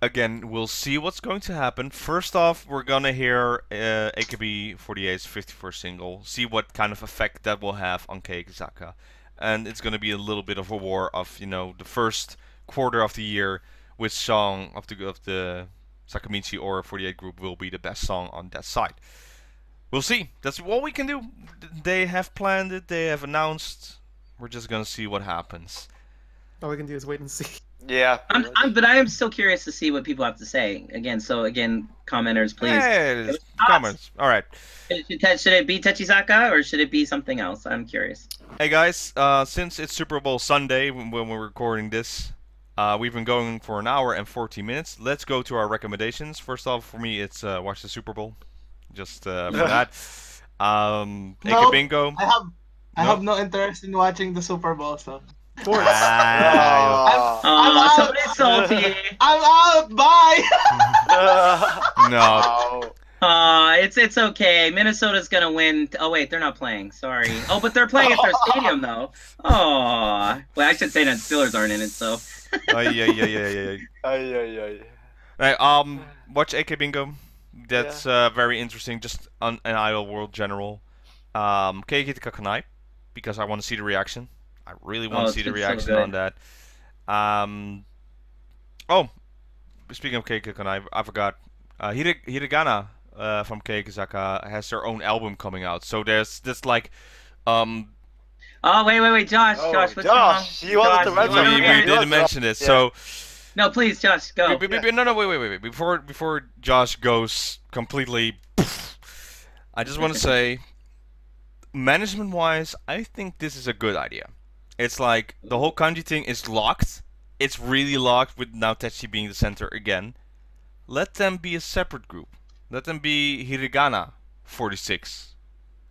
Again, we'll see what's going to happen. First off, we're gonna hear AKB48's 51st single. See what kind of effect that will have on Keyakizaka. And it's gonna be a little bit of a war of, you know, the first quarter of the year, which song of the Sakamichi or 48 group will be the best song on that side. We'll see. That's what we can do. They have planned it. They have announced. We're just gonna see what happens. All we can do is wait and see. Yeah. But I am still curious to see what people have to say. Again, commenters, please. Hey, comments. All right. Should it be Techizaka or should it be something else? I'm curious. Hey guys, since it's Super Bowl Sunday when we're recording this, we've been going for an hour and 40 minutes. Let's go to our recommendations. First off, for me, it's watch the Super Bowl. Just for that. AKBingo. I have no interest in watching the Super Bowl, so. Sports. I'm out. Somebody's salty. I'm out. Bye. No. It's okay. Minnesota's gonna win. Oh wait, they're not playing. Sorry. Oh, but they're playing at their stadium though. Oh. Well, I should say that Steelers aren't in it, so. Yeah. Right, watch AKBingo. That's very interesting. Just on an Idol World general. Keyakizaka46, because I want to see the reaction. I really want to see the reaction on that. Oh, speaking of Keyakizaka46, I forgot. Hiragana from Keyakizaka has their own album coming out. So there's this like Oh wait, Josh, what's wrong? Josh, you wanted to mention we didn't mention it. Yeah. So no, please, Josh, go. No, wait. Before Josh goes completely, I just want to say, management-wise, I think this is a good idea. It's like the whole kanji thing is locked. It's really locked with now Tetsuya being the center again. Let them be a separate group. Let them be Hiragana46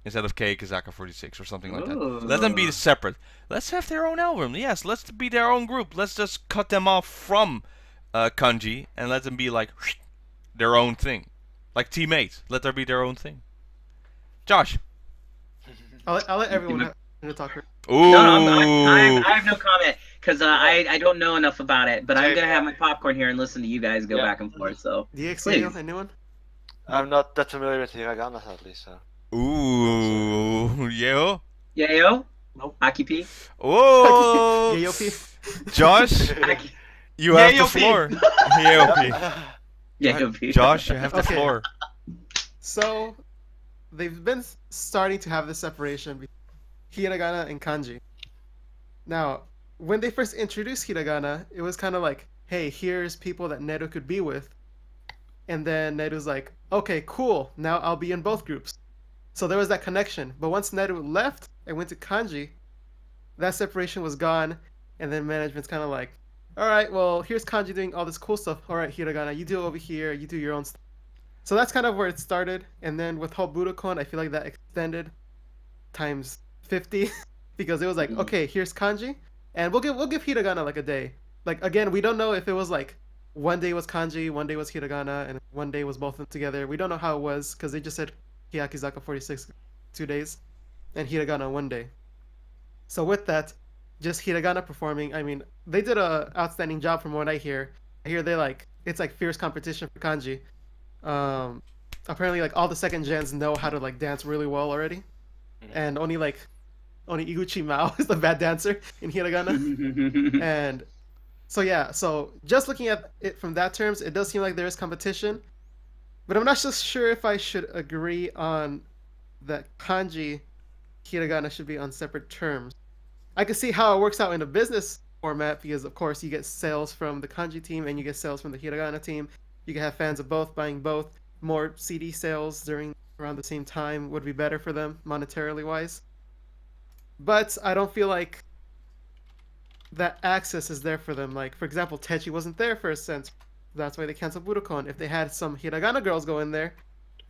instead of Keyakizaka46 or something like that. Let them be separate. Let's have their own album. Yes, let's be their own group. Let's just cut them off from kanji and let them be like their own thing. Like Teammates. Let there be their own thing. Josh. I'll let everyone talk. Ooh. No, I have no comment because I don't know enough about it. But I'm gonna have my popcorn here and listen to you guys go back and forth. So DXTakamina, anyone? I'm not that familiar with Hiragana, sadly, so. Ooh, Yeo? Yayo? Nope. AKI'Ps? Oh, Josh, you have the floor. Yayo. Josh, you have the floor. So, they've been starting to have this separation between hiragana and kanji. Now, when they first introduced hiragana, it was kind of like, hey, here's people that Neru could be with. And then Neru's like, okay, cool, now I'll be in both groups. So there was that connection. But once Neru left and went to kanji, that separation was gone. And then management's kind of like, all right, well, here's kanji doing all this cool stuff. All right, hiragana, you do it over here, you do your own stuff. So that's kind of where it started. And then with whole Budokan, I feel like that extended times 50 because it was like, okay, here's kanji, and we'll give hiragana like a day. Like, again, we don't know if it was like one day was kanji, one day was hiragana, and one day was both of them together. We don't know how it was because they just said Keyakizaka46 2 days and hiragana 1 day. So with that, just hiragana performing, I mean, they did a outstanding job from what I hear. I hear it's like fierce competition for kanji. Apparently like all the second gens know how to like dance really well already, and only Iguchi Mao is the bad dancer in hiragana. And so yeah, so just looking at it from that terms, it does seem like there is competition, but I'm not just sure if I should agree on that kanji hiragana should be on separate terms. I can see how it works out in a business format because of course you get sales from the kanji team and you get sales from the hiragana team. You can have fans of both buying both. More CD sales around the same time would be better for them monetarily wise. But I don't feel like that access is there for them. Like, for example, Techi wasn't there for a sense. That's why they canceled Budokan. If they had some hiragana girls go in there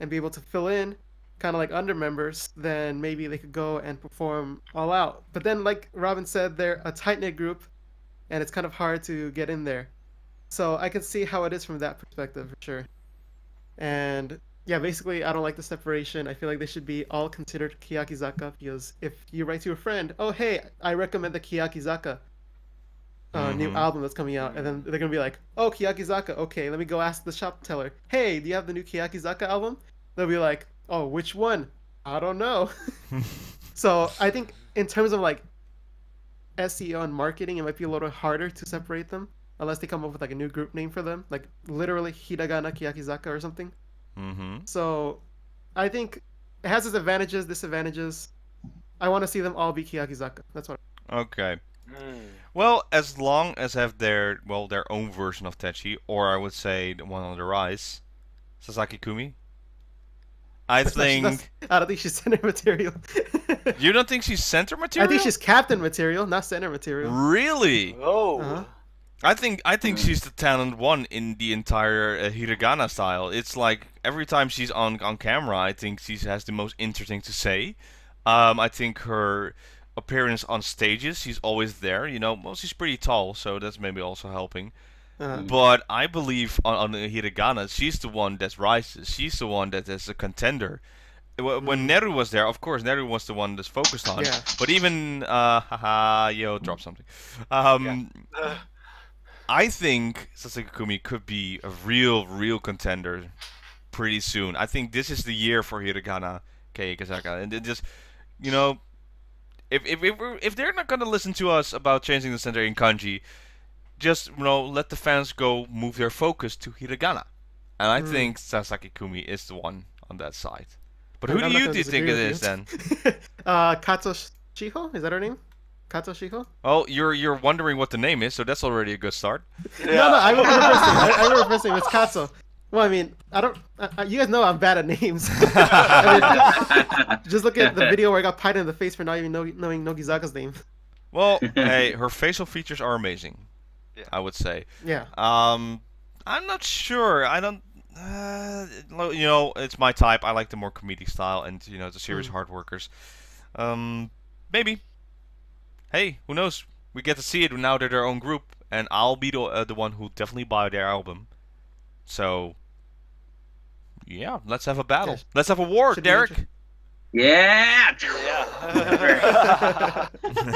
and be able to fill in, kind of like under members, then maybe they could go and perform all out. But then, like Robin said, they're a tight-knit group, and it's kind of hard to get in there. So I can see how it is from that perspective, for sure. And yeah, basically, I don't like the separation. I feel like they should be all considered Keyakizaka, because if you write to a friend, oh, hey, I recommend the Keyakizaka new album that's coming out, and then they're going to be like, oh, Keyakizaka, okay, let me go ask the shop teller, hey, do you have the new Keyakizaka album? They'll be like, oh, which one? I don't know. So I think in terms of like SEO and marketing, it might be a little harder to separate them, unless they come up with like a new group name for them, like literally Hiragana Keyakizaka or something. So I think it has its advantages, disadvantages. I want to see them all be Keyakizaka. That's what. Okay. Well, as long as have their own version of Techi, or I would say the one on the rise, Sasaki Kumi. I don't think she's center material. You don't think she's center material? I think she's captain material, not center material. Really? Oh. I think she's the talented one in the entire hiragana style. It's like every time she's on camera, I think she has the most interesting to say. I think her appearance on stages, she's always there. You know, well, she's pretty tall, so that's maybe also helping. But I believe on the hiragana, she's the one that rises. She's the one that is a contender. When Neru was there, of course, Neru was the one that's focused on. Yeah. But even drop something. I think Sasaki Kumi could be a real contender pretty soon. I think this is the year for hiragana Keyakizaka, and it just, you know, if they're not gonna listen to us about changing the center in kanji, just, you know, let the fans go move their focus to hiragana, and I think Sasaki Kumi is the one on that side. But who do you think it is then? Kato Shiho, is that her name? Kato Shiho? Oh, you're wondering what the name is, so that's already a good start. No, I remember her first name. I remember her first name. It's Kato. Well, I mean, I don't. You guys know I'm bad at names. Just look at the video where I got pied in the face for not even knowing Nogizaka's name. Well, hey, her facial features are amazing. Yeah. I would say. Yeah. I'm not sure. I don't. You know, it's my type. I like the more comedic style, and you know, the serious hard workers. Maybe. Hey, who knows? We get to see it now they're their own group, and I'll be the one who definitely buy their album. So, yeah, let's have a battle. Yeah. Let's have a war, Derek. Yeah. Yeah.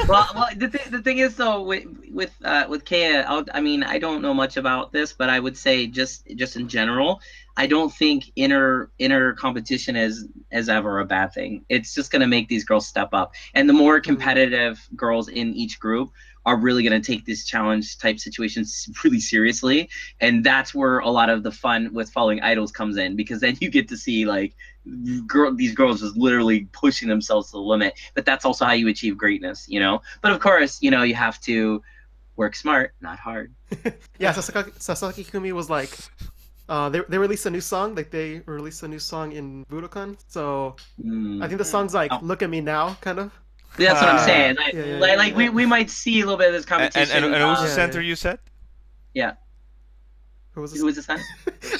well, the thing is though with Kea, I mean, I don't know much about this, but I would say just in general, I don't think inner competition is ever a bad thing. It's just gonna make these girls step up, and the more competitive girls in each group are really going to take these challenge type situations really seriously, and that's where a lot of the fun with following idols comes in, because then you get to see like these girls just literally pushing themselves to the limit. But that's also how you achieve greatness, you know. But of course, you know, you have to work smart, not hard. Yeah, Sasaki Kumi was like, they released a new song. Like they released a new song in Budokan, so I think the song's like "Look at Me Now," kind of. That's what I'm saying. Like, yeah. we might see a little bit of this competition. And who's the center you said? Yeah. Who was the center?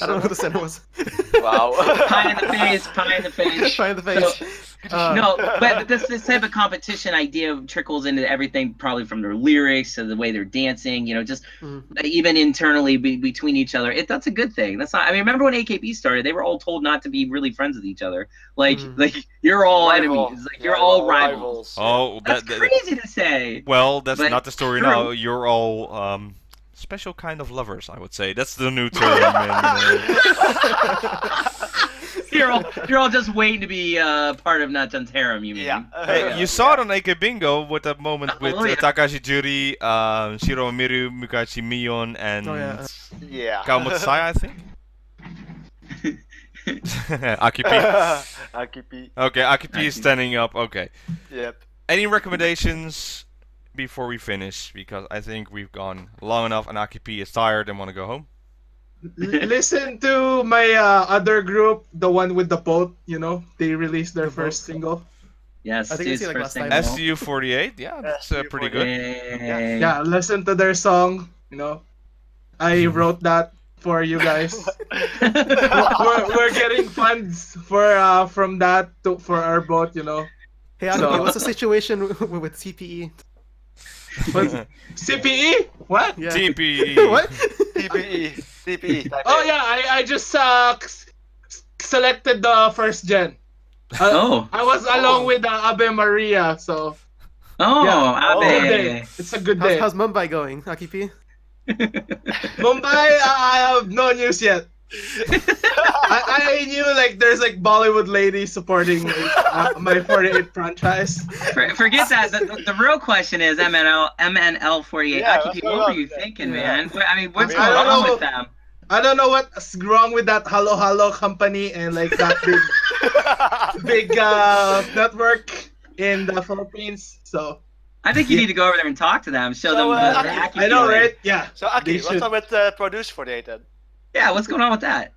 I don't know who the center was. Wow. Pie in the face. Pie in the face. Pie in the face. No, but this type of competition idea trickles into everything, probably from their lyrics to the way they're dancing. You know, just even internally between each other. That's a good thing. That's not. I mean, remember when AKB started? They were all told not to be really friends with each other. Like you're all enemies. Like you're all rivals. Oh, that's crazy to say. Well, that's not the story now. You're all special kind of lovers, I would say. That's the new term. You're all just waiting to be part of Natchan's harem, you mean? Yeah. Hey, you saw it on AKBingo with that moment with Takashi Juri, Shiro Miru, Mukachi Mion, and Kawamoto-sai, I think. AKI'Ps. AKI'Ps. Okay, AKI'Ps is standing up. Okay. Yep. Any recommendations before we finish? Because I think we've gone long enough, and AKI'Ps is tired and want to go home. Listen to my other group, the one with the boat. You know, they released their first single. Yes, I think I see, like, last time. STU48, yeah, that's pretty good. Yeah, listen to their song. You know, I wrote that for you guys. we're getting funds for from that for our boat. You know. Hey, Akiki, what's the situation with CPE? CPE? What? Yeah. TPE. What? TPE. Oh yeah, I just selected the first gen. I was along with Abe Maria, so. Oh, yeah. Abe. Good day. It's a good day. How's Mumbai going, Akiki? Mumbai, I have no news yet. I knew like there's like Bollywood ladies supporting my 48 franchise. Forget that. The real question is MNL48. Yeah, Akiki, what were you thinking, man? I mean, what's I going don't on know. with them? I don't know what's wrong with that Hello Hello company and like that big network in the Philippines. So I think you need to go over there and talk to them. Show them the Akiki I know, way. right? Yeah. So Aki, They what's should. up with Produce 48 then? Yeah, what's going on with that?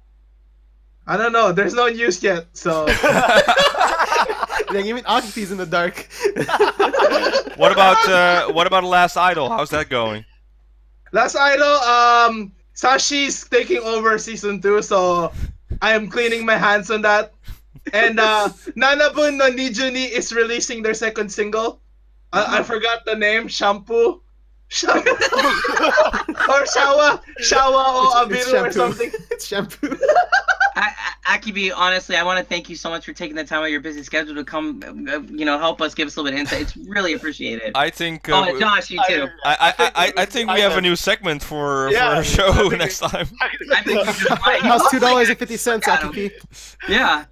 I don't know. There's no news yet. So Dang, even Akipi's in the dark. What about Last Idol? How's that going? Last Idol, Sashi's taking over season 2, so I am cleaning my hands on that. And Nanabun no Nijuni is releasing their second single. I forgot the name. Shampoo. Or Shawa o Abiru or something. It's shampoo. Akibi, honestly, I want to thank you so much for taking the time out of your busy schedule to come, help us, give us a little bit of insight. It's really appreciated. I think. Oh, Josh, you too. I think we have a new segment for our show next time. I think you should play. How's $2.50, Akipi? Yeah.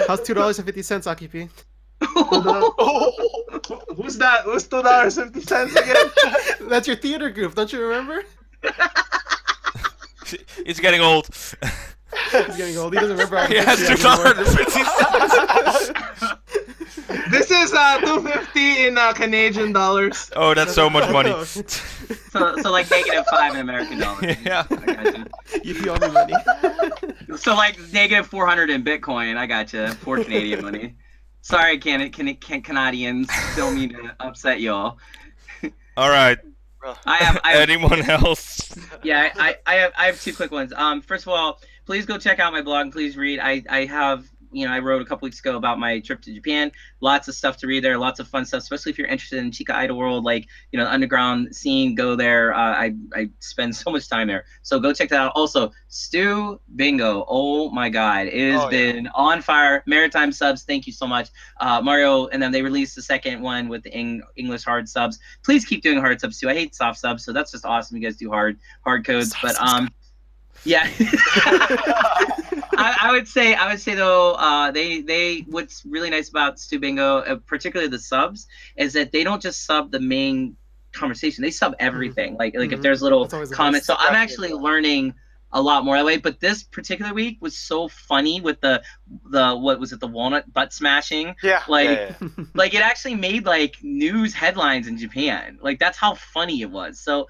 How's $2.50, Akipi? Who's that? Who's $2.50 again? That's your theater group, don't you remember? It's getting old. He's getting old. He doesn't remember how to Yeah, fix it anymore. $2.50. This is $2.50 in Canadian dollars. Oh, that's so much money. So like -5 in American dollars. Yeah. I got you. You owe me money. So like -400 in Bitcoin. I got you for Canadian money. Sorry, Canadians. Don't mean to upset y'all. All right. I have Anyone else? Yeah, I have two quick ones. First of all, please go check out my blog and please read. I have, I wrote a couple weeks ago about my trip to Japan. Lots of stuff to read there, lots of fun stuff, especially if you're interested in Chica Idol world, like, the underground scene, go there. I spend so much time there. So go check that out. Also, Stu Bingo. Oh my God. It has been on fire. Maritime Subs, thank you so much. Mario, and then they released the second one with the English hard subs. Please keep doing hard subs too. I hate soft subs, so that's just awesome. You guys do hard codes. But yeah. I would say though, they what's really nice about Stu Bingo, particularly the subs, is that they don't just sub the main conversation; they sub everything. Like if there's little comments. So I'm actually learning a lot more that way. But this particular week was so funny with the what was it, the walnut butt smashing? Yeah. Like it actually made like news headlines in Japan. Like that's how funny it was. So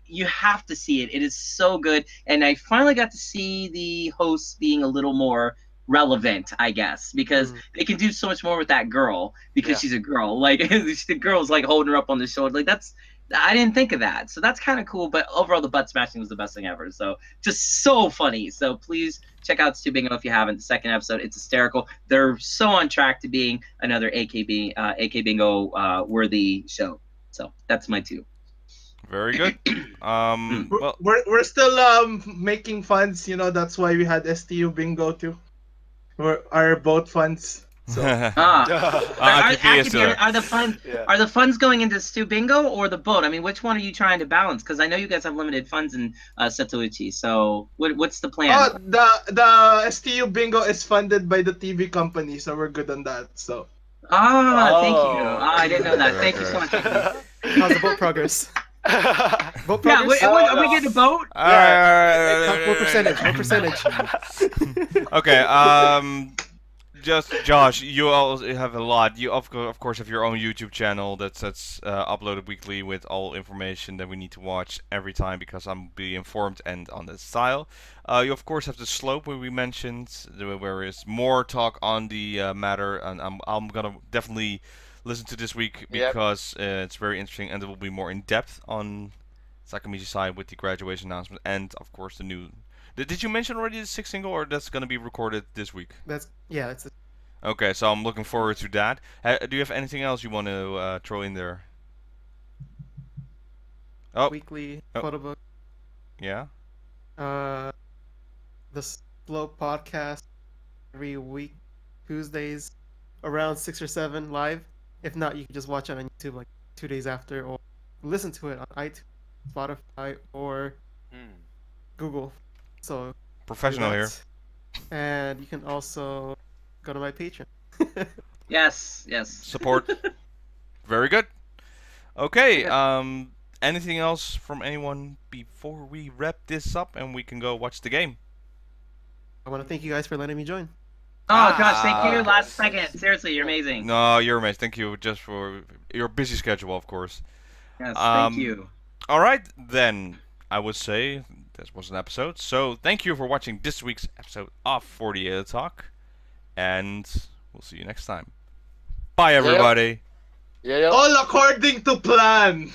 you have to see it. It is so good. And I finally got to see the hosts being a little more relevant, I guess, because they can do so much more with that girl because she's a girl. Like the girl's like holding her up on the shoulder. Like I didn't think of that. So that's kind of cool. But overall, the butt smashing was the best thing ever. So just so funny. So please check out Stu Bingo if you haven't. The second episode, it's hysterical. They're so on track to being another AKBingo worthy show. So that's my two. Very good. Well, we're still making funds. That's why we had STU Bingo too. Our boat funds. So. Are the funds going into Stu Bingo or the boat? I mean, which one are you trying to balance? Because I know you guys have limited funds in Setouchi. So what's the plan? Oh, the STU Bingo is funded by the TV company, so we're good on that. So. Thank you. I didn't know that. Thank you so much. How's the boat progress? Boat progress? Yeah, are we getting a boat? What percentage? Okay. just Josh, you also have a lot. You of course have your own YouTube channel that's uploaded weekly with all information that we need to watch every time because I'm be informed and on the style. You of course have the slope where we mentioned, where is more talk on the matter, and I'm gonna definitely listen to this week because it's very interesting and it will be more in depth on Sakamichi's side with the graduation announcement and of course the new. Did you mention already the 6th single, or that's gonna be recorded this week? That's it. Okay, so I'm looking forward to that. Do you have anything else you want to throw in there? Oh, Weekly photo book. Yeah. The Slow podcast every week, Tuesdays, around 6 or 7 live. If not, you can just watch it on YouTube like 2 days after, or listen to it on iTunes, Spotify, or Google. So professional here. And you can also go to my Patreon. Yes. Support. Very good. Okay. Anything else from anyone before we wrap this up and we can go watch the game? I want to thank you guys for letting me join. Oh gosh, thank you. Last second. Seriously, you're amazing. No, you're amazing. Thank you just for your busy schedule, of course. Yes, thank you. All right, then. I would say this was an episode. So thank you for watching this week's episode of 48 Talk. And we'll see you next time. Bye, everybody. Yeah. All according to plan.